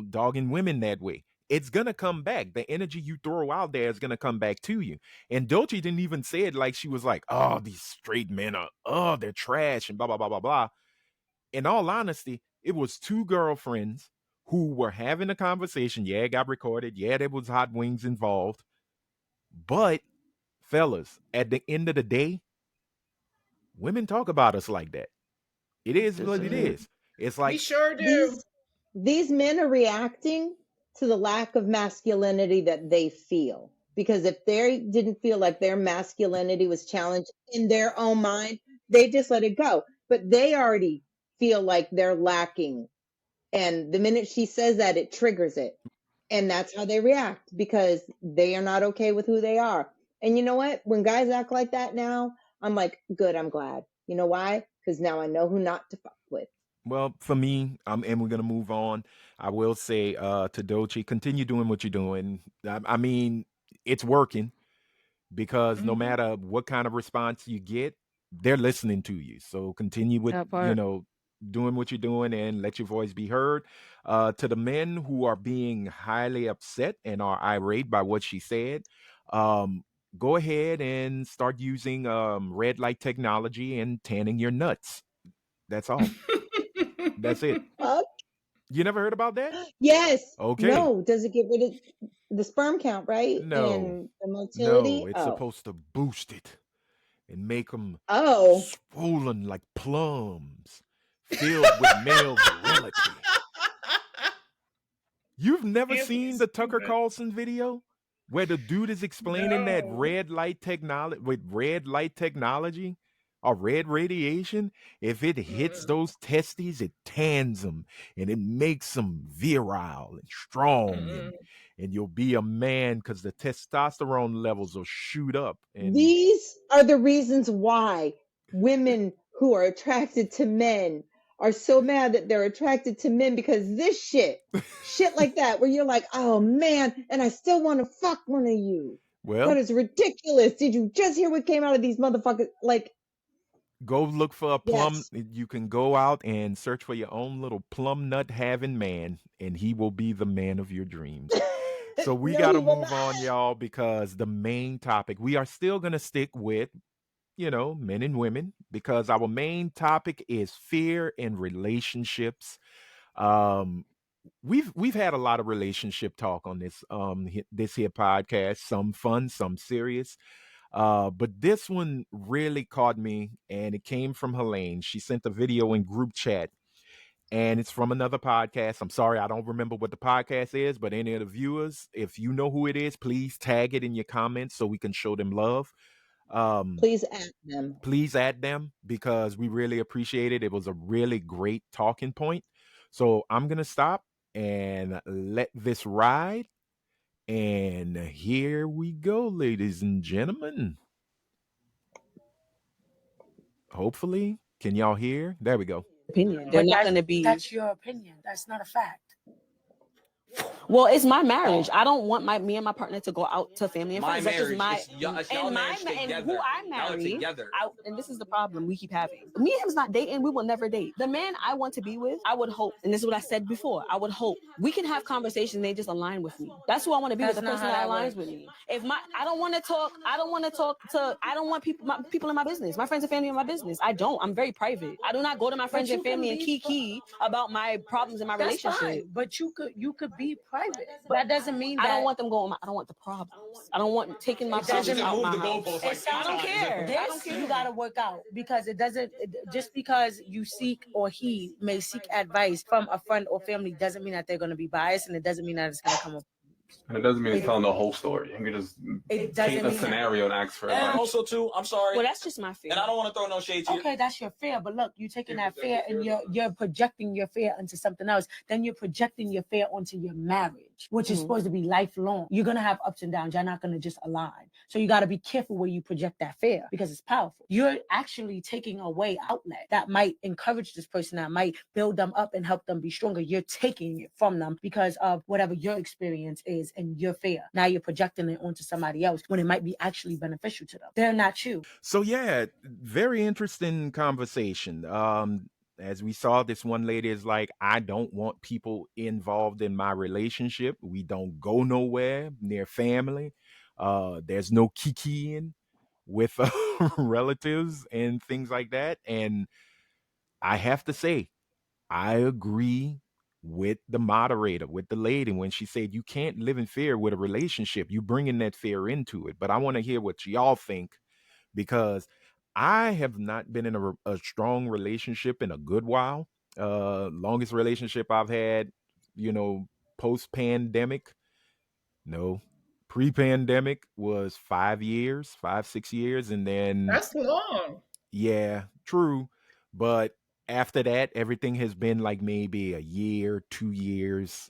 dogging women that way? It's gonna come back. The energy you throw out there is gonna come back to you. And Doechii didn't even say it like she was like, "Oh, these straight men are, oh, they're trash," and blah blah blah blah blah. In all honesty, it was two girlfriends who were having a conversation. Yeah, it got recorded. Yeah, there was hot wings involved. But fellas, at the end of the day, women talk about us like that. It is This what it is it. Mhm. is. It's We like, sure do. These these men are reacting to the lack of masculinity that they feel. Because if they didn't feel like their masculinity was challenged in their own mind, they just let it go. But they already feel like they're lacking. And the minute she says that, it triggers it. And that's how they react because they are not okay with who they are. And you know what? When guys act like that now, I'm like, good, I'm glad. You know why? Because now I know who not to fuck with. well, for me, and we're gonna move on. I will say to Doechii, continue doing what you're doing. I mean, it's working because no Hmm. matter what kind of response you get, they're listening to you. So continue with That part. doing what you're doing and let your voice be heard. To the men who are being highly upset and are irate by what she said, um, go ahead and start using red light technology and tanning your nuts. That's all. That's it. Uh, You never heard about that? yes. Okay. No. Does it get rid of the sperm count, right? No. And the No, motility? it's Oh. supposed to boost it. and make them Oh, swollen like plums, filled with male virility. You've never seen Anthony's the Tucker stupid. Carlson video where the dude is explaining that No. red light technology or red radiation, if it hits Mm-mm. those testes, it tans them and it makes them virile and strong, Mm-mm. and you'll be a man because the testosterone levels will shoot up. And these are the reasons why women who are attracted to men are so mad that they're attracted to men, because this shit like that, where you're like, oh man, and I still want to fuck one of you. That well, is ridiculous. Did you just hear what came out of these motherfuckers? Like, go look for a plum. yes. You can go out and search for your own little plum nut having man, and he will be the man of your dreams. So we No, got he to will move on, not. y'all, because the main topic, we are still going to stick with, men and women, because our main topic is fear in relationships. Um, we've had a lot of relationship talk on this here podcast, some fun, some serious. But this one really caught me, and it came from Helene. She sent a video in group chat, and it's from another podcast. I'm sorry, I don't remember what the podcast is, but any of the viewers, if you know who it is, please tag it in your comments so we can show them love. Um, Please ask them. please add them because we really appreciate it. It was a really great talking point. So I'm gonna stop and let this ride. And here we go, ladies and gentlemen. Hopefully, can y'all hear? There we go. Opinion. They're But not going to be. that's your opinion. That's not a fact. Well, it's my marriage. I don't want me and my partner to go out to family and My friends. That's just marriage. my It's y'all and my marriage and together. who I Y'all are marry. together. And this is the problem we keep having. Me and him's not dating. We will never date. The man I want to be with, I would hope, and this is what I said before. I would hope we can have conversations. And they just align with me. That's who I want to be with. That's The not person how that that aligns works. with me. If I don't want to talk. I don't want to talk to. I don't want people in my business. My friends and family in my business. I don't. I'm very private. I do not go to my friends and family and kiki about my problems in my That's relationship. fine, but you could be private. That doesn't mean that I don't want them going. I don't want the problems. I don't want taking my It doesn't problems out move my the house. goalposts like I don't 10 times. care. I don't care. You gotta work out because it doesn't. Just because you seek or he may seek advice from a friend or family doesn't mean that they're gonna be biased, and it doesn't mean that it's gonna come up. And it doesn't mean he's telling the whole story. You can just It doesn't paint a mean that. scenario and ask for And advice. also, too, I'm sorry, Well, that's just my fear. and I don't want to throw no shade to you. Okay, that's your fear, but look, you're taking that fear and you're projecting your fear into something else. Then you're projecting your fear onto your marriage, which is supposed to be lifelong. You're gonna have ups and downs. You're not gonna just align. So you got to be careful where you project that fear because it's powerful. You're actually taking away outlet that might encourage this person, that might build them up and help them be stronger. You're taking it from them because of whatever your experience is and your fear. Now you're projecting it onto somebody else when it might be actually beneficial to them. They're not you. So yeah, very interesting conversation. As we saw, this one lady is like, I don't want people involved in my relationship. We don't go nowhere near family. There's no kikiing with relatives and things like that. And I have to say, I agree with the moderator, with the lady, when she said you can't live in fear with a relationship. You bringing that fear into it. But I want to hear what y'all think because I have not been in a strong relationship in a good while. Longest relationship I've had, you know, post pandemic, no, pre pandemic was 5 years, 5, 6 years. And then, That's long. yeah, true. But after that, everything has been like maybe a year, 2 years.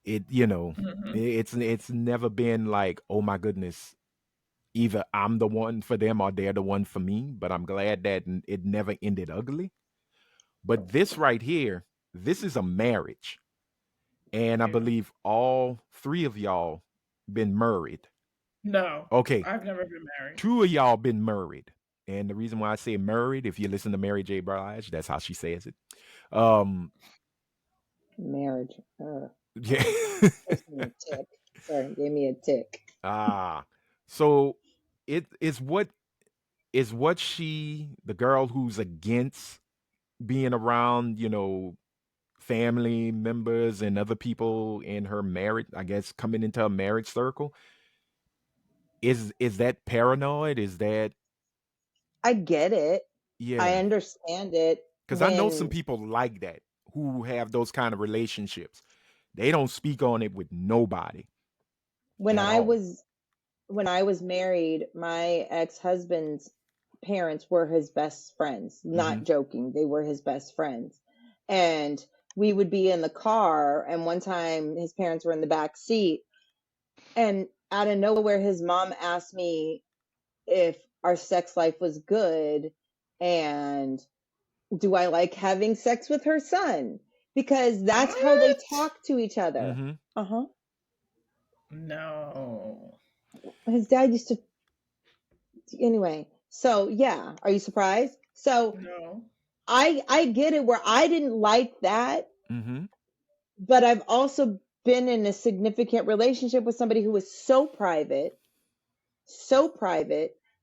It, Hmm. it's never been like, oh my goodness, either I'm the one for them or they're the one for me. But I'm glad that it never ended ugly. But this right here, this is a marriage. And I Yeah. believe all three of y'all been married. No, Okay, I've never been married. two of y'all been married. And the reason why I say married, if you listen to Mary J. Blige, that's how she says it. Um, Marriage. yeah. Gives me a tick. Sorry, gave me a tick. Ah, so it is what the girl who's against being around, family members and other people in her marriage, I guess, coming into a marriage circle. Is that paranoid? Is that I get it. I Yeah. understand it Because I know some when people like that who have those kind of relationships. They don't speak on it with nobody when at I all. was when I was married, my ex-husband's parents were his best friends. Mm-hmm. Not joking, they were his best friends. And we would be in the car, and one time his parents were in the back seat, and out of nowhere his mom asked me if our sex life was good and do I like having sex with her son? Because that's how they What? talk to each other. Mm-hmm. Uh-huh. No. His dad used to anyway. So yeah, are you surprised? So No. I get it where I didn't like that, Mm-hmm. but I've also been in a significant relationship with somebody who was so private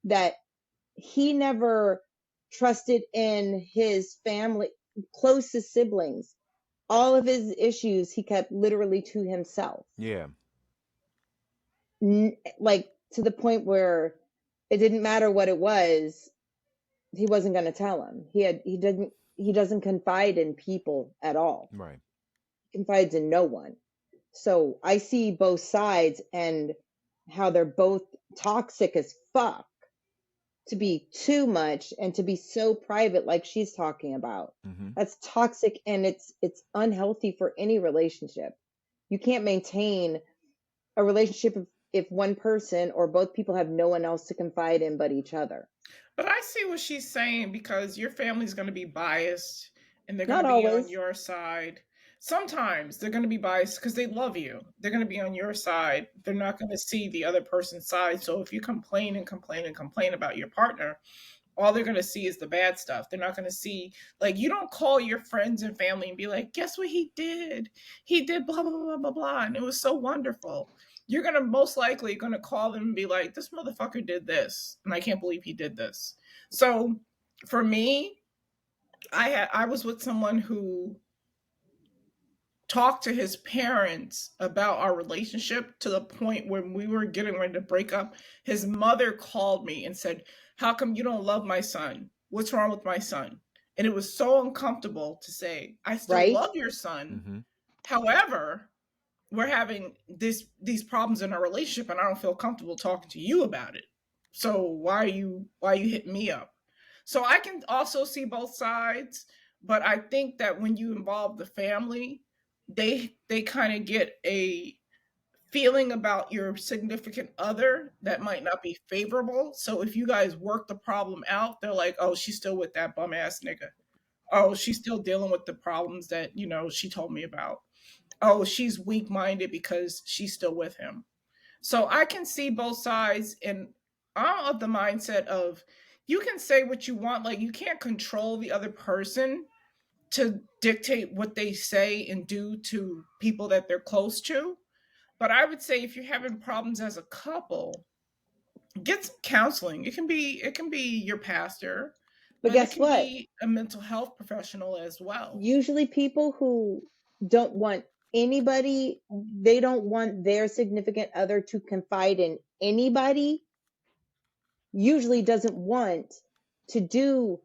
that he never trusted in his family, closest siblings. All of his issues he kept literally to himself. Yeah. Like to the point where it didn't matter what it was, he wasn't going to tell him. He doesn't confide in people at all. Right. He confides in no one. So I see both sides and how they're both toxic as fuck to be too much and to be so private like she's talking about. Mm-hmm. That's toxic and it's unhealthy for any relationship. You can't maintain a relationship if one person or both people have no one else to confide in but each other. But I see what she's saying because your family's going to be biased and they're going Not to be on always. your side. Sometimes they're going to be biased because they love you. They're going to be on your side. They're not going to see the other person's side. So if you complain and complain and complain about your partner, all they're going to see is the bad stuff. They're not going to see, like, you don't call your friends and family and be like, guess what he did? He did blah, blah, blah, blah, blah. And it was so wonderful. You're going to most likely going to call them and be like, this motherfucker did this. And I can't believe he did this. So for me, I was with someone who talked to his parents about our relationship to the point when we were getting ready to break up. His mother called me and said, how come you don't love my son? What's wrong with my son? And it was so uncomfortable to say, I still Right? love your son. Mm-hmm. However, we're having these problems in our relationship and I don't feel comfortable talking to you about it. So why are you hitting me up? So I can also see both sides, but I think that when you involve the family, they kind of get a feeling about your significant other that might not be favorable. So if you guys work the problem out, they're like, "Oh, she's still with that bum ass nigga. Oh, she's still dealing with the problems that, she told me about. Oh, she's weak-minded because she's still with him." So I can see both sides, and I'm of the mindset of you can say what you want, like you can't control the other person to dictate what they say and do to people that they're close to. But I would say if you're having problems as a couple, get some counseling. It can be your pastor, But but it guess can what? be a mental health professional as well. Usually people who don't want anybody, they don't want their significant other to confide in anybody, usually doesn't want to do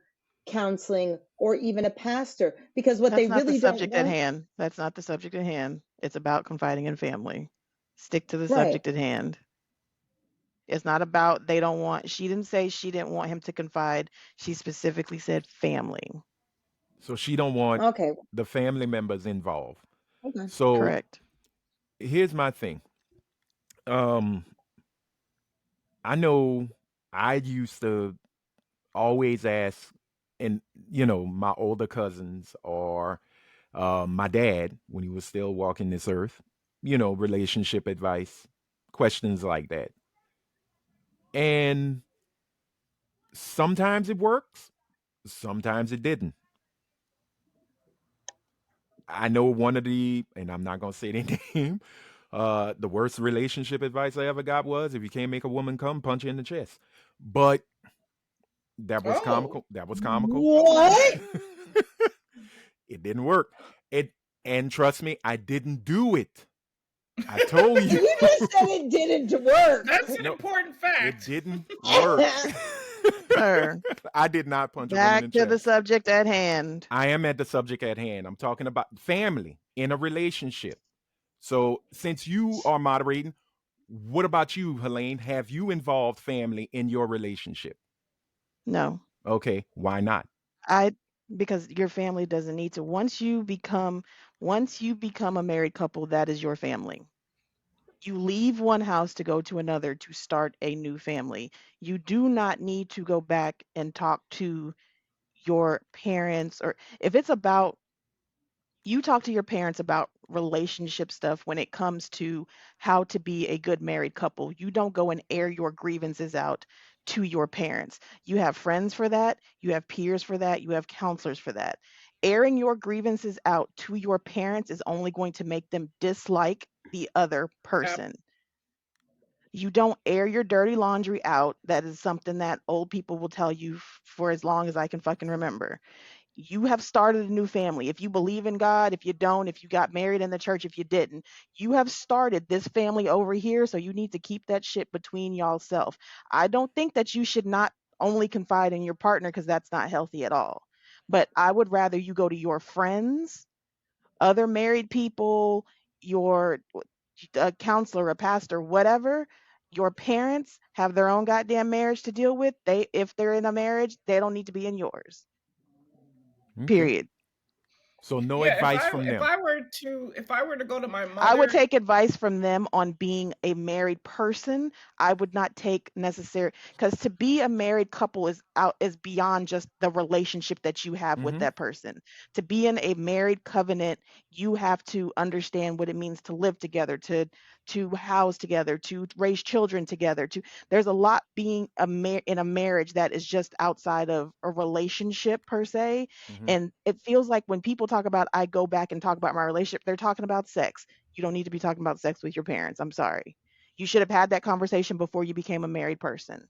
counseling or even a pastor because what they That's not the really don't subject at want, hand. That's not the subject at hand. It's about confiding in family. Stick to the right? subject at hand. It's not about they don't want, she didn't say she didn't want him to confide. She specifically said family. So she don't want Okay. the family members involved. Okay. So Correct. here's my thing. Um, I know I used to always ask, and my older cousins or my dad when he was still walking this earth, relationship advice, questions like that. And sometimes it works, sometimes it didn't. I know one of and I'm not going to say their name, the worst relationship advice I ever got was if you can't make a woman come, punch her in the chest. But that was Oh, comical. That was comical. how was What? that? It didn't work. And trust me, I didn't do it. I told you. You just said it didn't work. That's an No, important it fact. didn't work. Sir, I did not punch a woman back in the to the chest. subject at hand. I am at the subject at hand. I'm talking about family in a relationship. So, since you are moderating, what about you, Helene? Have you involved family in your relationship? No. Okay, why not? I because your family doesn't need to. Once you become a married couple, that is your family. You leave one house to go to another to start a new family. You do not need to go back and talk to your parents, or if it's about, you talk to your parents about relationship stuff when it comes to how to be a good married couple. You don't go and air your grievances out to your parents. You have friends for that, you have peers for that, you have counselors for that. Airing your grievances out to your parents is only going to make them dislike the other person. You don't air your dirty laundry out. That is something that old people will tell you for as long as I can fucking remember. You have started a new family. If you believe in God, if you don't, if you got married in the church, if you didn't, you have started this family over here. So you need to keep that shit between y'all self. I don't think that you should not only confide in your partner because that's not healthy at all. But I would rather you go to your friends, other married people, your a counselor, a pastor, whatever. Your parents have their own goddamn marriage to deal with. If they're in a marriage, they don't need to be in yours. Okay. Period. So, no Yeah, if advice I from if them. I were to if I were to go to my I would mother, take advice from them on being a married person. I would not take necessary, because to be a married couple is beyond just the relationship that you have with Mm-hmm. that person. To be in a married covenant, you have to understand what it means to live together, to house together, to raise children together. To There's a lot being in a marriage that is just outside of a relationship per se. Mm-hmm. And it feels like when people talk about, I go back and talk about my relationship, they're talking about sex. You don't need to be talking about sex with your parents. I'm sorry. You should have had that conversation before you became a married person.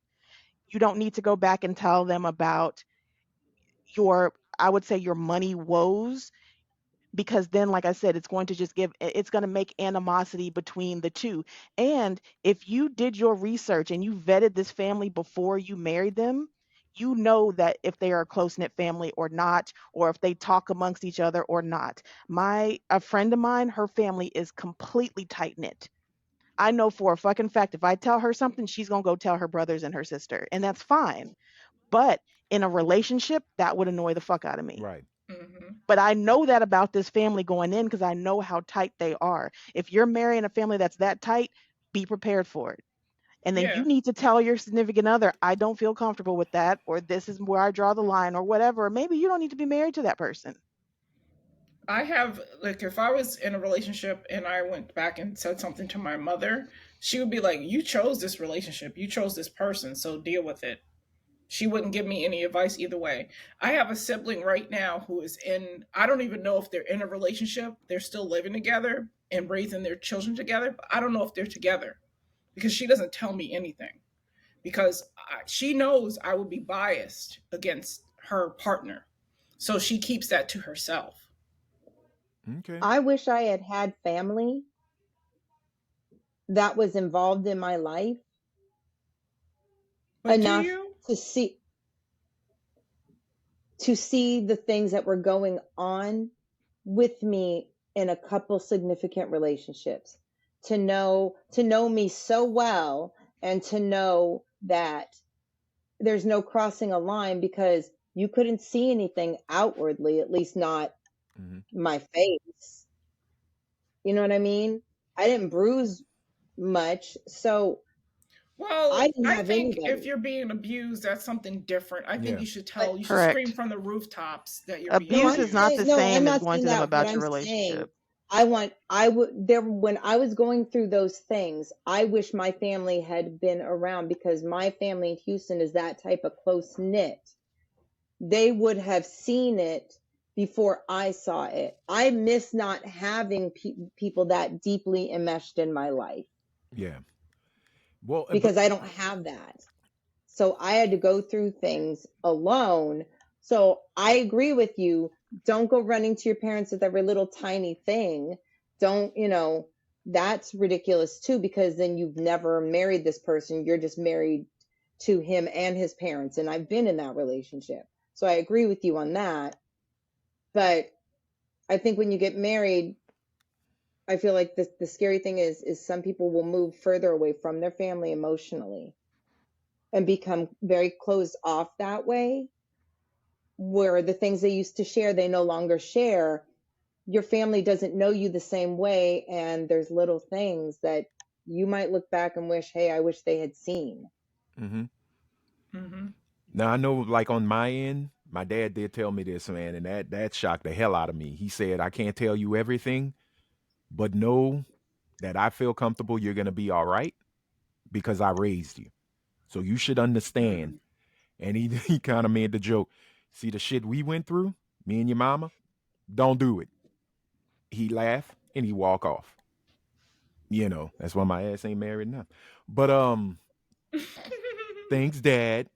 You don't need to go back and tell them about I would say, your money woes, because then, like I said, it's going to it's going to make animosity between the two. And if you did your research and you vetted this family before you married them, you know that if they are a close-knit family or not, or if they talk amongst each other or not. A friend of mine, her family is completely tight-knit. I know for a fucking fact, if I tell her something, she's going to go tell her brothers and her sister, and that's fine. But in a relationship, that would annoy the fuck out of me. Right. hmm But I know that about this family going in because I know how tight they are. If you're marrying a family that's that tight, be prepared for it. And then you yeah, need to tell your significant other, I don't feel comfortable with that, or this is where I draw the line, or whatever. Or maybe you don't need to be married to that person. I have, like, if I was in a relationship and I went back and said something to my mother, she would be like, "You chose this relationship, you chose this person, so deal with it." She wouldn't give me any advice either way. I have a sibling right now who is in, I don't even know if they're in a relationship. They're still living together and raising their children together, but I don't know if they're together because she doesn't tell me anything. Because she knows I would be biased against her partner. So she keeps that to herself. Okay. I wish I had had family that was involved in my life But do enough you? to see the things that were going on with me in a couple significant relationships, to know me so well, and to know that there's no crossing a line, because you couldn't see anything outwardly, at least not Mm-hmm. my face. You know what I mean? I didn't bruise much, so I Well, didn't I have think if anybody. you're being abused, that's something different. I think Yeah. you But should scream Correct. from the rooftops that you're being no, Abuse I'm is not abused. the saying, no, I'm same as not going saying to them that. What about your I'm saying, relationship. I would there when I was going through those things, I wish my family had been around, because my family in Houston is that type of close knit. They would have seen it before I saw it. I miss not having people that deeply enmeshed in my life, Yeah. Well, but because I don't have that. So I had to go through things alone. So I agree with you. Don't go running to your parents with every little tiny thing. Don't, that's ridiculous too, because then you've never married this person. You're just married to him and his parents, and I've been in that relationship. So I agree with you on that. But I think when you get married, I feel like the scary thing is some people will move further away from their family emotionally and become very closed off that way, where the things they used to share, they no longer share. Your family doesn't know you the same way, and there's little things that you might look back and wish, hey, I wish they had seen. Mm-hmm. Mm-hmm. Now I know, like on my end, my dad did tell me this, man, and that shocked the hell out of me. He said, "I can't tell you everything, but know that I feel comfortable. You're gonna be all right because I raised you, so you should understand." Mm. And he he kind of made the joke, "See the shit we went through, me and your mama. Don't do it." He laughed and he walk off. That's why my ass ain't married now. But thanks, Dad.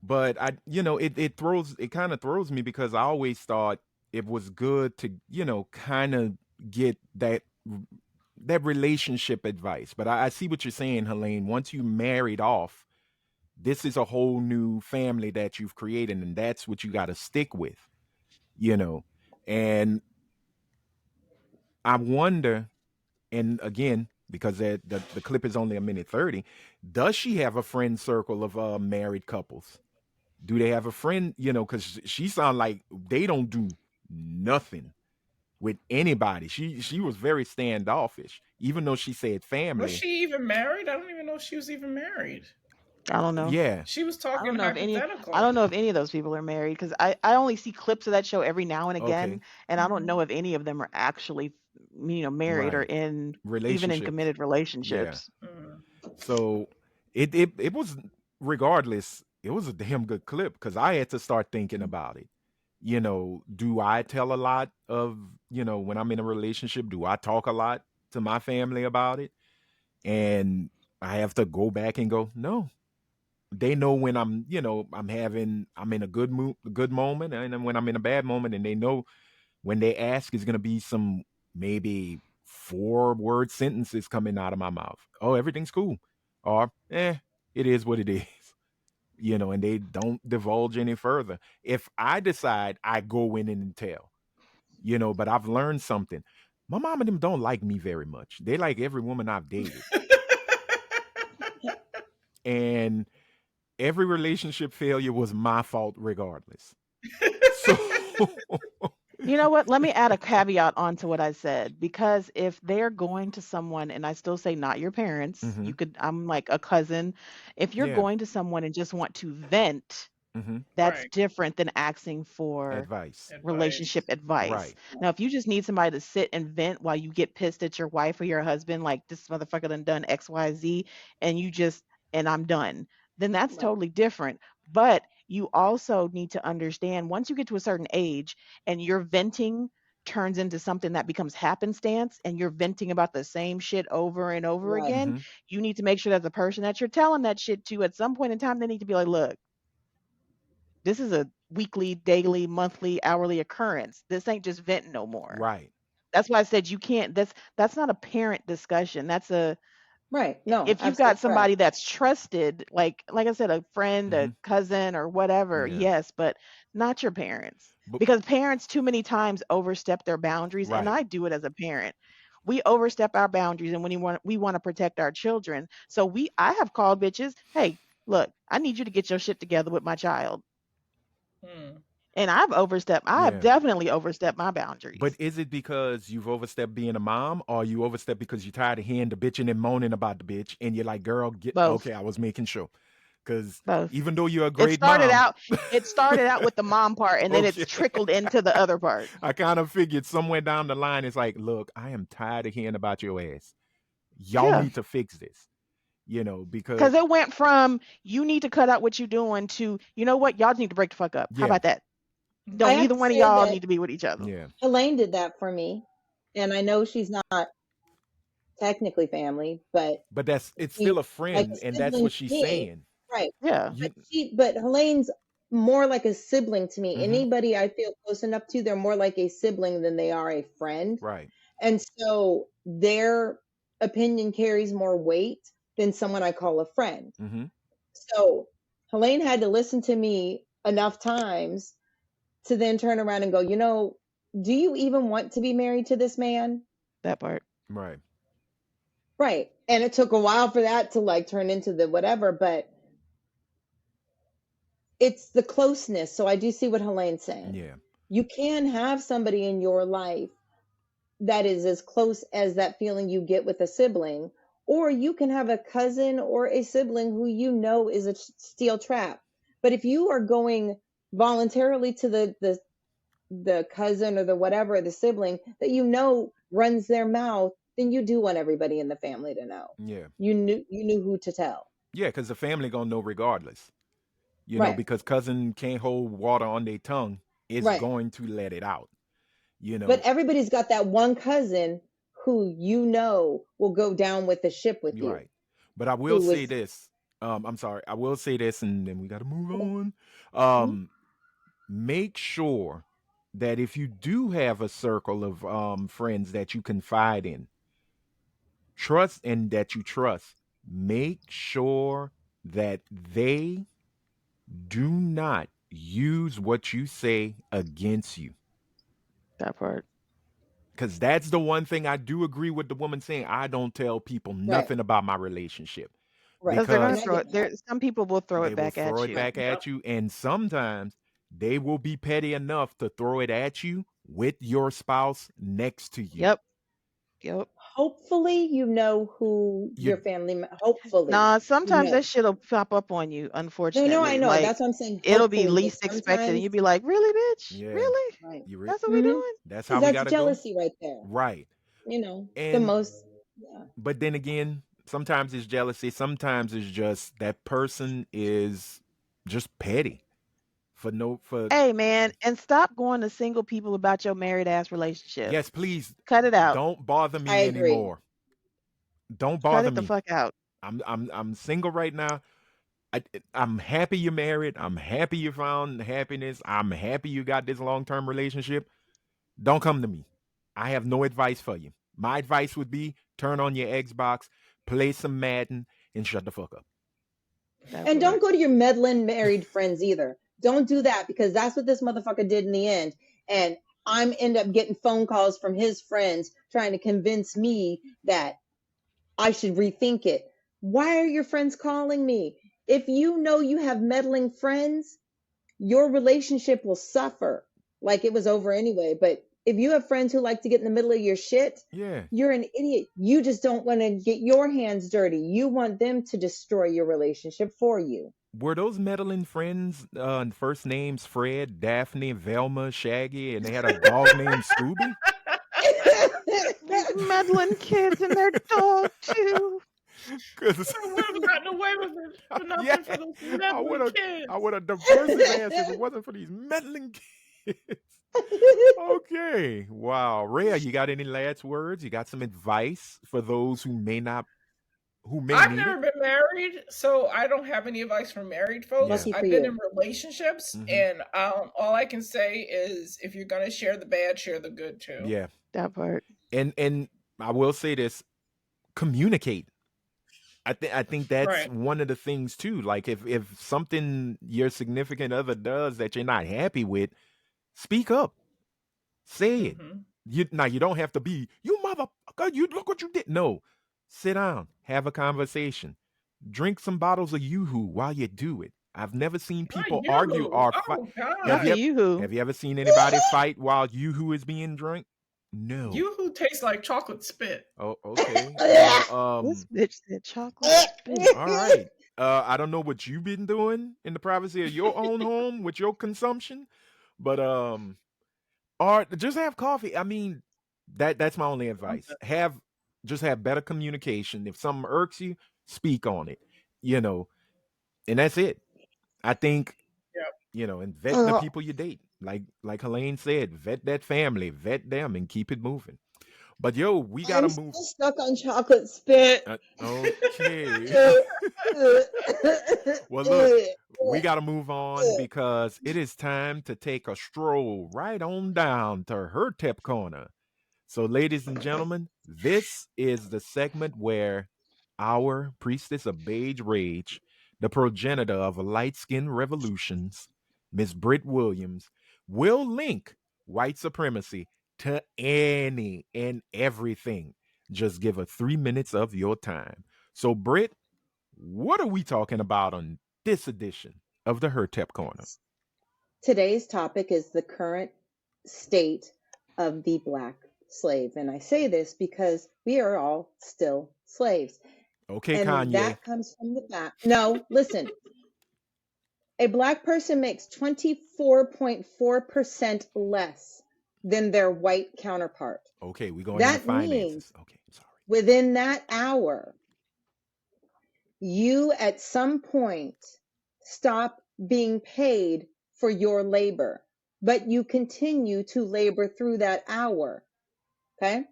But it kind of throws me because I always thought it was good to kind of get that relationship advice. But I see what you're saying, Helene. Once you married off, this is a whole new family that you've created, and that's what you got to stick with. you know and I wonder, and again, because the clip is only a minute 30, does she have a friend circle of married couples? Do they have a friend? Because she sound like they don't do nothing with anybody. She was very standoffish, even though she said Was family. she even married? I don't even know if she was even married. I don't know. Yeah. She was I don't talking know if any I hypothetical. don't know if any of those people are married because I only see clips of that show every now and again, Okay. and I don't know Mhm. if any of them are actually, married or Right. in even in Relationships. committed Yeah. relationships. Mm. So it was, regardless, it was a damn good clip because I had to start thinking about it. Do I tell a lot of, when I'm in a relationship, do I talk a lot to my family about it? And I have to go back and go, no. They know when I'm in a good moment, and then when I'm in a bad moment, and they know when they ask is gonna be some maybe 4-word sentences coming out of my mouth. Oh, everything's cool. Or it is what it is. And they don't divulge any further. If I decide, I go in and tell, but I've learned something. My mom and them don't like me very much. They like every woman I've dated. And every relationship failure was my fault regardless. So You know what? Let me add a caveat onto what I said because if they're going to someone, and I still say not your parents, hmm I'm like a cousin. If you're yeah. going to someone and just want to vent, hmm that's Right. different than asking for Advice. relationship Advice. advice. Right. Now, if you just need somebody to sit and vent while you get pissed at your wife or your husband, like this motherfucker done XYZ, and and I'm done, then that's Right. totally different. But you also need to understand once you get to a certain age and your venting turns into something that becomes happenstance and you're venting about the same shit over and over Right. again, hmm you need to make sure that the person that you're telling that shit to at some point in time, they need to be like, look, this is a weekly, daily, monthly, hourly occurrence. This ain't just venting no more. Right. That's why I said you can't. That's not a parent discussion. That's a Right. No, if you've got absolutely correct. somebody that's trusted, like I said, a friend, a hmm cousin, or whatever. Yeah. Yes, but not your parents But because parents too many times overstep their boundaries, and right. I do it as a parent. We overstep our boundaries, and when we want to protect our children, so I have called bitches. Hey, look, I need you to get your shit together with my child. Mm. And I have Yeah. definitely overstepped my But boundaries. is it because you've overstepped being a mom, or you overstepped because you're tired of hearing the bitching and moaning about the bitch, and you're like, girl, get Both. okay? I was making sure, because Both. even though you're a It great started mom, out it started out with the mom part and then it's okay, trickled into the other part. I kind of figured somewhere down the line, it's like, look, I am tired of hearing about your ass. Y'all Yeah. need to fix this, because Cuz it went from you need to cut out what you're doing to you know what y'all need to break the fuck up. How yeah, about that? I Don't Mm. have neither to one of say y'all that need to be with each other. yeah, Elaine did that for me. And I know she's not technically family, but but it's she's still a like friend, a and that's sibling what to she's me. saying. Right. Yeah. You But Helene's more like a sibling to me. hmm Anybody I feel close enough to, they're more like a sibling than they are a friend. right. And so their opinion carries more weight than someone I call a friend. hmm So Helene had to listen to me enough times to then turn around and go, do you even want to be married to this man? That part. Right. Right. And it took a while for that to like turn into the whatever, but it's the closeness. So I do see what Helene's saying. Yeah. You can have somebody in your life that is as close as that feeling you get with a sibling, or you can have a cousin or a sibling who is a steel trap. But if you are going voluntarily to the cousin or the whatever, the sibling that runs their mouth, then you do want everybody in the family to know. Yeah. You knew who to tell. Yeah, because the family gonna know regardless. Right. Because cousin can't hold water on their tongue, is Right. going to let it out. You But know, everybody's got that one cousin who will go down with the ship with you're you. right. But I will Who say was this. I'm sorry. I will say this, and then we got to move okay. on. Mhm. Make sure that if you do have a circle of friends that you confide in, trust and that you trust, make sure that they do not use what you say against you. That part. Because that's the one thing I do agree with the woman saying. I don't tell people Right. nothing about my relationship Right. Because they're gonna And because I throw get it. that. There, some people will throw they it will back throw at it you. back Yep. at you. And sometimes they will be petty enough to throw it at you with your spouse next to you. Yep. Yep. Hopefully you know who You, your hopefully Nah, you sometimes know. that shit'll pop up on you, No, I unfortunately. know. Like That's what I'm saying. it'll be Hopefully, but least expected and sometimes you'll be like, really, bitch? yeah, Really? right. That's what we Mm-hmm. doing? that's how Because we that's got to go. jealousy right there. Right. The And, most yeah. but then again, sometimes it's jealousy. Sometimes it's just that person is just petty for Hey man, and stop going to single people about your married ass relationship. yes, please Cut it out. don't bother I me agree. anymore. Don't Cut bother it the me. fuck out. I'm single right now. I'm happy you're married. I'm happy you found happiness. I'm happy you got this long term relationship. Don't come to me. I have no advice for you. My advice would be turn on your Xbox, play some Madden, and shut the fuck up. That And don't part. go to your meddling married friends either. Don't do that because that's what this motherfucker did in the end. And I'm end up getting phone calls from his friends trying to convince me that I should rethink it. Why are your friends calling me? If you know you have meddling friends, your relationship will suffer like it was over anyway. But if you have friends who like to get in the middle of your shit, Yeah. you're an idiot. You just don't want to get your hands dirty. You want them to destroy your relationship for you. Were those meddling friends first names Fred, Daphne, Velma, Shaggy, and they had a dog named Scooby? These meddling kids and their dog too. Because I would have gotten away with it if not yeah, been for those I would meddling have kids. I would have divorced his ass if it wasn't for these meddling kids. Okay. Wow. Rhea, you got any last words? You got some advice for those who may I've need it? never been married, so I don't have any advice for married folks. Yeah. Lucky for I've been in you. relationships, Hmm. and all I can say is if you're going to share the bad, share the good too. Yeah. That part. And I will say this, communicate. I think that's Right. one of the things too. Like if something your significant other does that you're not happy with, speak up. Say it. Hmm. You don't have to be, you motherfucker, you look what you did. No. Sit down, have a conversation. Drink some bottles of Yoo-Hoo while you do it. I've never seen Not people argue you. or fight. Oh Have Not the you gosh. ever, yoo-hoo. have you ever seen anybody fight while Yoo-Hoo is being drunk? No. You who tastes like chocolate spit. Oh, okay. This bitch said chocolate spit. All right. I don't know what you've been doing in the privacy of your own home with your consumption, but or just have coffee. I mean, that's my only advice. Just have better communication. If something irks you, speak on it. You know, and that's it. I think, Yep. and vet the people you date. Like Helene said, vet that family, vet them and keep it moving. But yo, we gotta I'm move. still stuck on chocolate spit. Okay. Well, look, we got to move on because it is time to take a stroll right on down to Her-Tep Corner. So, ladies and gentlemen, this is the segment where our priestess of beige rage the progenitor of light skin revolutions, Miss Britt Williams, will link white supremacy to any and everything. Just give her 3 minutes of your time. So, Britt, what are we talking about on this edition of the Her-Tep Corner? Today's topic is the current state of the Black slave. And I say this because we are all still slaves. Okay, And Kanye. that comes from the fact. No, listen. A Black person makes 24.4% less than their white counterpart. Okay, we're going into That means finances. Okay, sorry. within that hour, you at some point stop being paid for your labor, but you continue to labor through that hour. Okay.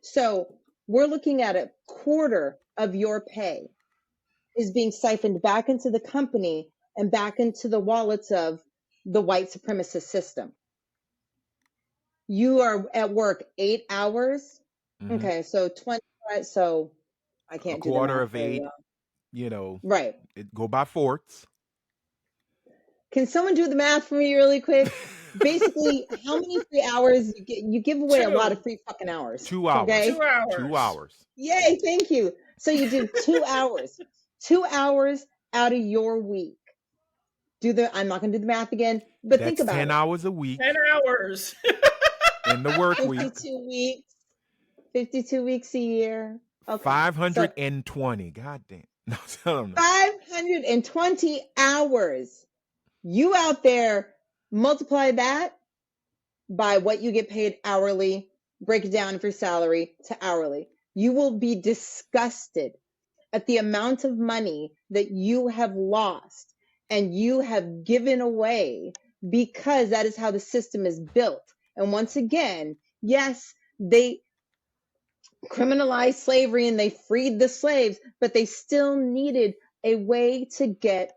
So we're looking at a quarter of your pay is being siphoned back into the company and back into the wallets of the white supremacist system. You are at work 8 hours. Mhm. Okay. So 20, so I A can't do the quarter math of very 8, well. you know, Right. it go by fourths. Can someone do the math for me really quick? Basically, how many free hours you get? You give away a lot of 2. free fucking hours. 2 hours. 2 Okay. 2 hours. hours. Yay, thank you. So you did 2 hours. 2 hours out of your week. I'm not gonna do the math again, but think That's about 10 it. hours a week 10 hours. in the work week. 52 weeks. 52 weeks a year. Okay. So 520. God damn. No, I don't know. 520 hours. You out there multiply that by what you get paid hourly, break it down for salary to hourly. You will be disgusted at the amount of money that you have lost and you have given away because that is how the system is built. And once again, yes, they criminalized slavery and they freed the slaves, but they still needed a way to get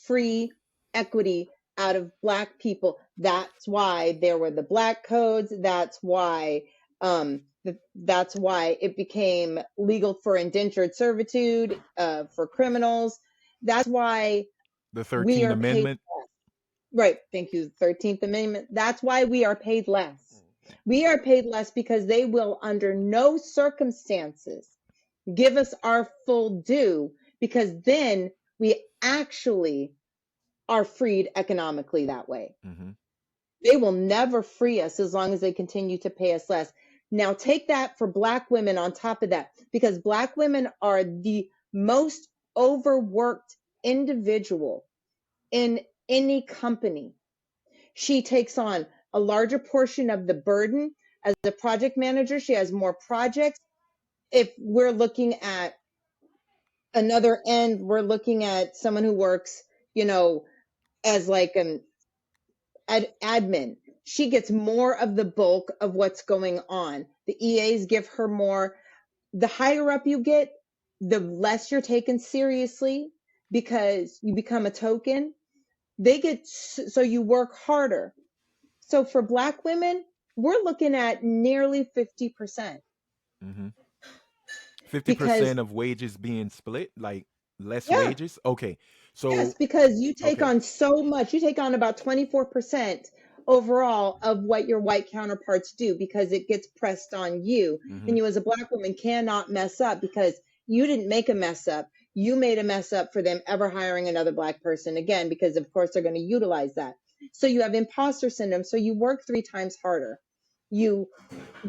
free equity out of Black people. That's why there were the Black codes. That's why it became legal for indentured servitude for criminals. That's why The we 13th are paid Amendment. less. Right. Thank you. 13th Amendment. That's why we are paid less. We are paid less because they will, under no circumstances, give us our full due, because then we actually are freed economically that way. Mm-hmm. They will never free us as long as they continue to pay us less. Now, take that for Black women on top of that, because Black women are the most overworked individual in any company. She takes on a larger portion of the burden. As a project manager, she has more projects. If we're looking at another end, we're looking at someone who works, as like an admin. She gets more of the bulk of what's going on. The EAs give her more. The higher up you get, the less you're taken seriously because you become a token. So you work harder. So for Black women, we're looking at nearly 50%. Mm-hmm. Because 50% of wages being split, like less yeah, wages. Okay. yes, So, because you take okay. on so much. You take on about 24% overall of what your white counterparts do, because it gets pressed on you. Mm-hmm. And you as a Black woman cannot mess up because you didn't make a mess up. You made a mess up for them ever hiring another Black person again, because of course they're going to utilize that. So you have imposter syndrome. So you work 3 times harder. You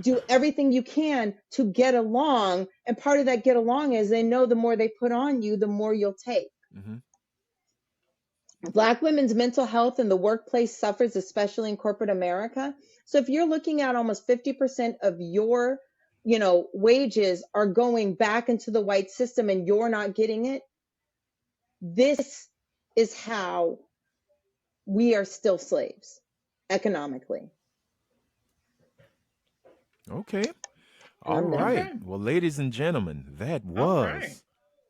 do everything you can to get along. And part of that get along is they know the more they put on you, the more you'll take. Mm-hmm. Black women's mental health in the workplace suffers, especially in corporate America. So if you're looking at almost 50% of your, wages are going back into the white system and you're not getting it, this is how we are still slaves economically. Okay. And All I'm done. right. Okay. Well, ladies and gentlemen, that All was right.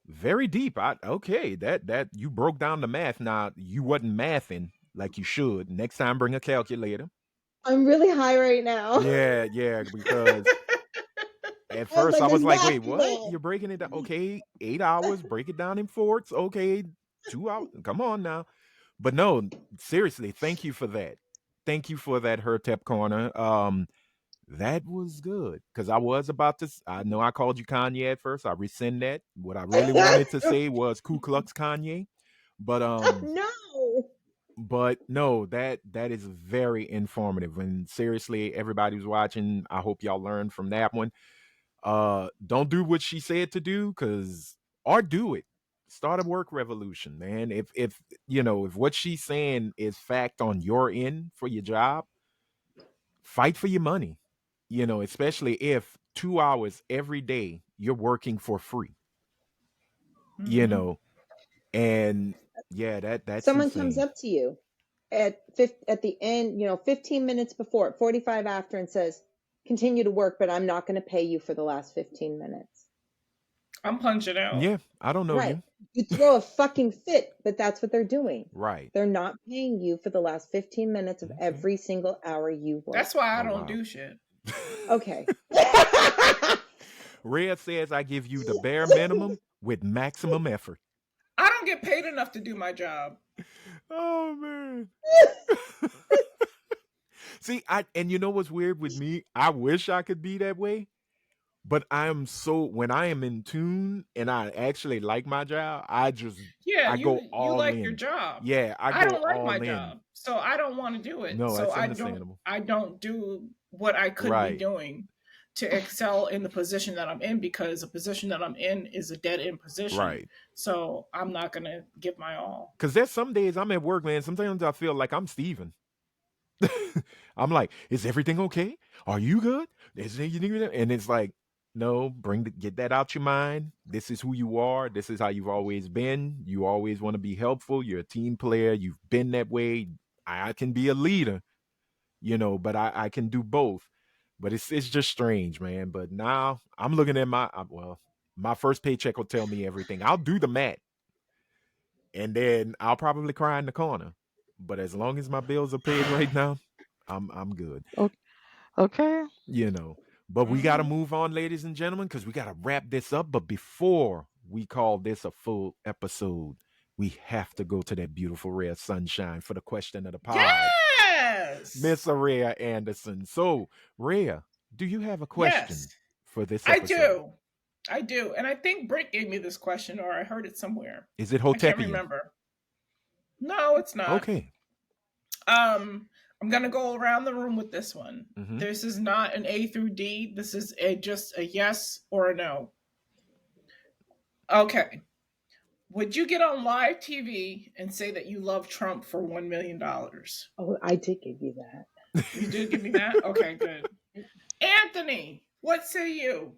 very deep. Okay, that you broke down the math. Now you wasn't mathing like you should. Next time, bring a calculator. I'm really high right now. Yeah, because at I was first like, I this was like, wait, math what? man. You're breaking it down? Okay, 8 hours. Break it down in fourths. Okay, 2 hours. Come on now. But no, seriously, thank you for that. Thank you for that Her-Tep Corner. That was good because I was about to. I know I called you Kanye at first. I rescind that. What I really wanted to say was Ku Klux Kanye, but No. but no, that is very informative. And seriously, everybody who's watching, I hope y'all learned from that one. Don't do what she said to do, because or do it. Start a work revolution, man. If if what she's saying is fact on your end for your job, fight for your money. Especially if 2 hours every day you're working for free. You Mm-hmm. know, and yeah, that's Someone comes insane. up to you at the end, 15 minutes before, 45 after, and says, "Continue to work, but I'm not going to pay you for the last 15 minutes." I'm punching out. Yeah, I don't know Right. you. You throw a fucking fit, but that's what they're doing. Right. They're not paying you for the last 15 minutes of Okay. every single hour you work. That's why I Oh don't wow. do shit. Okay. Red says I give you the bare minimum with maximum effort. I don't get paid enough to do my job. Oh man. See, and you know what's weird with me? I wish I could be that way, but I am so when I am in tune and I actually like my job, Yeah, I go you all like your in. job. Yeah, I I go don't like my all in. job, so I don't want to do it. No, So that's understandable. I don't do what I could be Right. doing to excel in the position that I'm in, because the position that I'm in is a dead end position. Right. So I'm not gonna give my all. Because there's some days I'm at work, man. Sometimes I feel like I'm Steven. I'm like, is everything okay? Are you good? And it's like, no, get that out your mind. This is who you are. This is how you've always been. You always want to be helpful. You're a team player. You've been that way. I can be a leader, but I can do both. But it's just strange, man. But now I'm looking at my first paycheck will tell me everything. I'll do the math, and then I'll probably cry in the corner. But as long as my bills are paid right now, I'm good. Okay. you know. But we got to Hmm. move on, ladies and gentlemen, because we got to wrap this up. But before we call this a full episode, we have to go to that beautiful rare sunshine for the question of the pod, Yes, Miss Rhea Anderson. So, Rhea, do you have a question yes, for this I episode? do. I do, and I think Britt gave me this question, or I heard it somewhere. Is it I can't Hotepian? remember. No, it's not. Okay. I'm gonna go around the room with this one. Mm-hmm. This is not an A through D. This is just a yes or a no. Okay. Would you get on live TV and say that you love Trump for $1 million? Oh, I did give you that. You did give me that? Okay, good. Anthony, what say you?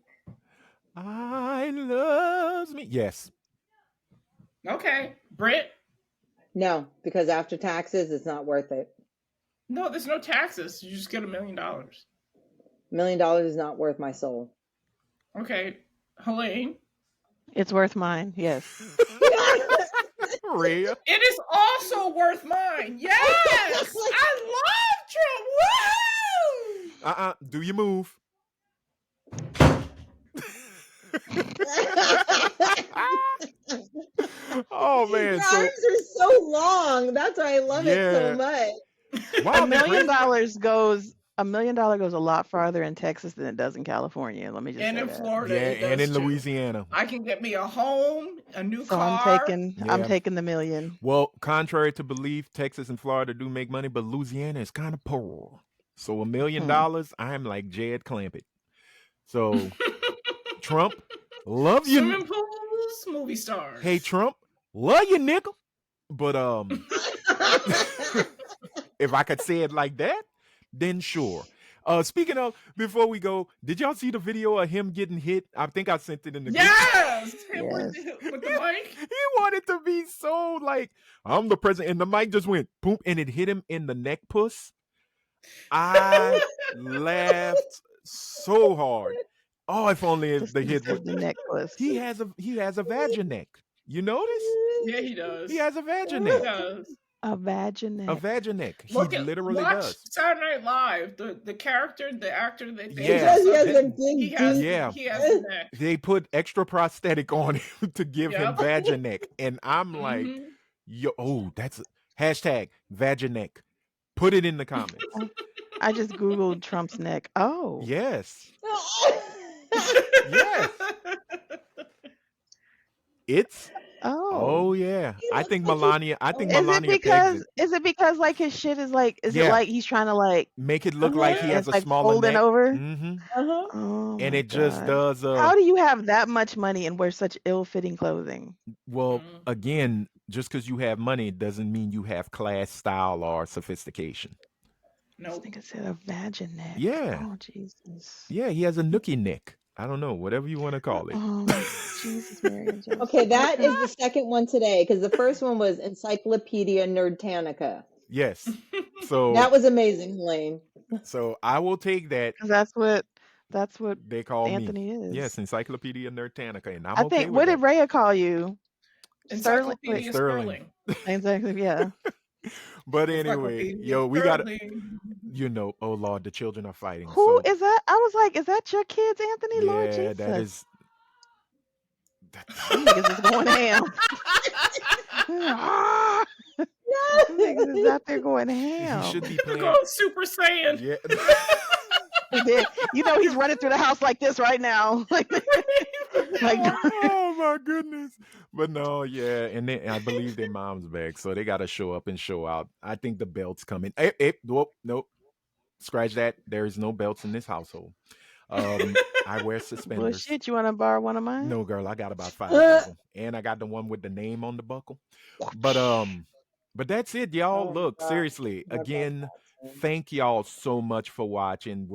I loves me. Yes. Okay. Britt? No, because after taxes, it's not worth it. No, there's no taxes. You just get $1 million. $1 million is not worth my soul. Okay. Helene? It's worth mine. Yes. Rhea. It is also worth mine. Yes! I love Trump. Woo! Do you move? Oh man, Your so arms are so long. That's why I love it so yeah. much. Wow, $1 million goes a lot farther in Texas than it does in California. Let me just And say in that. Florida, Yeah, it and does in too. Louisiana. I can get me a home, a new So car. I'm Yeah. taking the million. Well, contrary to belief, Texas and Florida do make money, but Louisiana is kind of poor. So $1 million, I'm like Jed Clampett. So Trump, love you. Swimming pools, movie stars. Hey Trump, love you, nickel. But if I could say it like that, then sure. Speaking of, before we go, did y'all see the video of him getting hit? I think I sent it in the group. Yes! Him Yes. with the mic. He wanted to be so like, I'm the president, and the mic just went boom, and it hit him in the neck puss. I laughed so hard. Oh, if only This the nigga hit said would. the necklace. He has a vagineck. You notice? Yeah, he does. He has a He vagineck. does. A vagineck. A vagineck. He Look at literally watch does. Saturday Night Live. The actor that they He Yeah. does. He has That- a big, he has Yeah. he has a neck. They put extra prosthetic on him to give him Yep. vagineck, and I'm like, Mhm. That's hashtag Vagineck. Put it in the comments. I just Googled Trump's neck. Oh. Yes. Yes. It's Oh. yeah. He I looks think like he's Melania I think Is it Melania pegs it. because like his shit is like is it Yeah. like he's trying to like Make it look like he uh-huh, and has it's a like smaller folding neck. over? Mm-hmm. uh-huh. Oh And my it just god. does How do you have that much money and wear such ill-fitting clothing? well, again, just because you have money doesn't mean you have class, style, or sophistication. This Nope. nigga said a vagineck. Yeah. Oh Jesus. Yeah, he has a nookie neck. I don't know, whatever you want to call it. Jesus, Mary and Joseph. Okay, that Okay. is the second one today because the first one was Encyclopedia Nerdtanica. Yes. So That was amazing, Helene. I will take that. 'Cause that's what They call me. Anthony Yes, is. Encyclopedia Nerdtanica, and I'm I okay think with what did that. Rhea call you? Sterling? Wait, Encyclopedia Sterling. Sterling. exactly, yeah. But anyway, Encyclopedia yo, we got to, Sterling. oh Lord, the children are fighting. Who So is that? I was like, is that your kids, Anthony? Lord yeah, that Jesus. is. Them niggas is going ham. Them niggas is out there going He should ham. be They're playing. going Super Saiyan. Yeah. You know he's running through the house like this right now. like Oh my goodness. But no, yeah, and I believe their mom's back, so they got to show up and show out. I think the belt's coming. Nope. Scratch that. There is no belts in this household. I wear well suspenders. shit, you wanna borrow one of mine? No, girl, I got about 5 of them, and I got the one with the name on the buckle. But that's it, y'all. Oh my Look, God. seriously, That's again, awesome. thank y'all so much for watching.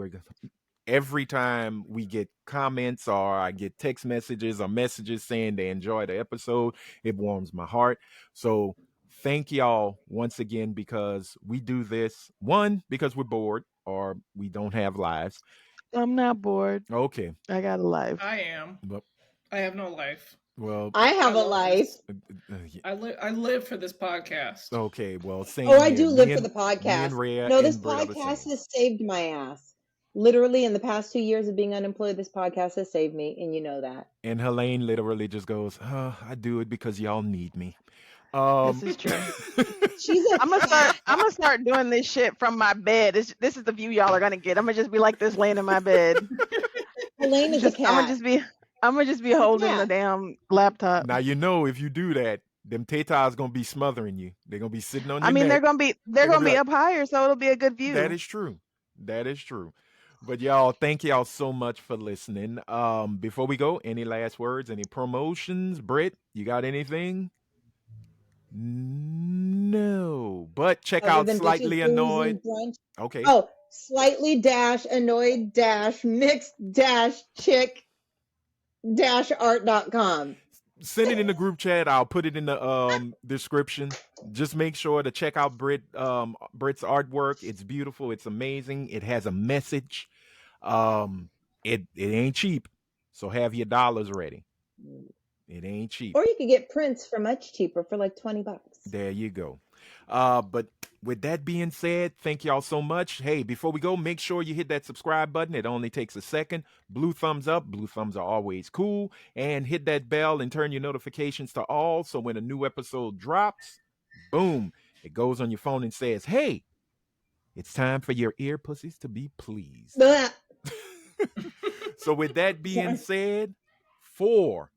Every time we get comments or I get text messages or messages saying they enjoy the episode, it warms my heart. So thank y'all once again because we do this one because we're bored or we don't have lives. I'm not bored. Okay. I got a life. I am. Well, I have no life. I have a love life. this. yeah. I live for this podcast. Okay, well, same Oh, I here. do live Me for and the me and podcast. Rhea No, this and Britt are the podcast same. has saved my ass. Literally, in the past 2 years of being unemployed, this podcast has saved me, and you know that. And Helene literally just goes, I do it because y'all need me. This is true. She's a I'm gonna start doing this shit from my bed. This is the view y'all are gonna get. I'm gonna just be like this laying in my bed. Helene is a cat. I'm gonna just be holding the cat. damn laptop. Now if you do that, them tatas gonna be smothering you. They're gonna be sitting on your I mean, neck. they're gonna be like, up higher, so it'll be a good view. That is true. That is true. But y'all, thank y'all so much for listening. Before we go, any last words, any promotions? Britt, you got anything? No. But check Other out than Slightly bitches, booze, Annoyed. and brunch. Okay. Oh, slightly dash annoyed dash mixed dash chick dash art.com. Send it in the group chat. I'll put it in the description. Just make sure to check out Britt's artwork. It's beautiful. It's amazing. It has a message. It ain't cheap. So have your dollars ready. It ain't cheap. Or you could get prints for much cheaper for like $20. There you go. But with that being said, thank y'all so much. Hey, before we go, make sure you hit that subscribe button. It only takes a second. Blue thumbs up. Blue thumbs are always cool. And hit that bell and turn your notifications to all. So when a new episode drops, boom, it goes on your phone and says, hey, it's time for your ear pussies to be pleased. So with that being said, for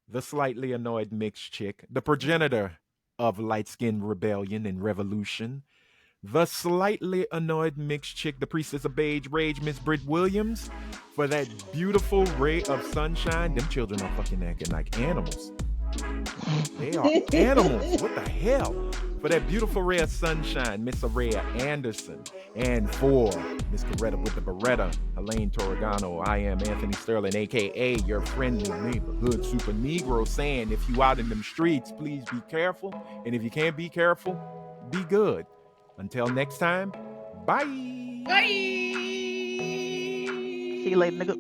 the slightly annoyed mixed chick, the progenitor of light-skinned rebellion and revolution, the slightly annoyed mixed chick, the priestess of beige rage, Miss Britt Williams, for that beautiful ray of sunshine. Them children are fucking acting like animals. They are animals. What the hell? For that beautiful ray of sunshine, Miss Araya Anderson. And for Miss Coretta with the Beretta, Helene Torregano, I am Anthony Sterling, a.k.a. your friendly neighborhood super Negro, saying if you out in them streets, please be careful. And if you can't be careful, be good. Until next time, bye. Bye. See you later, nigga.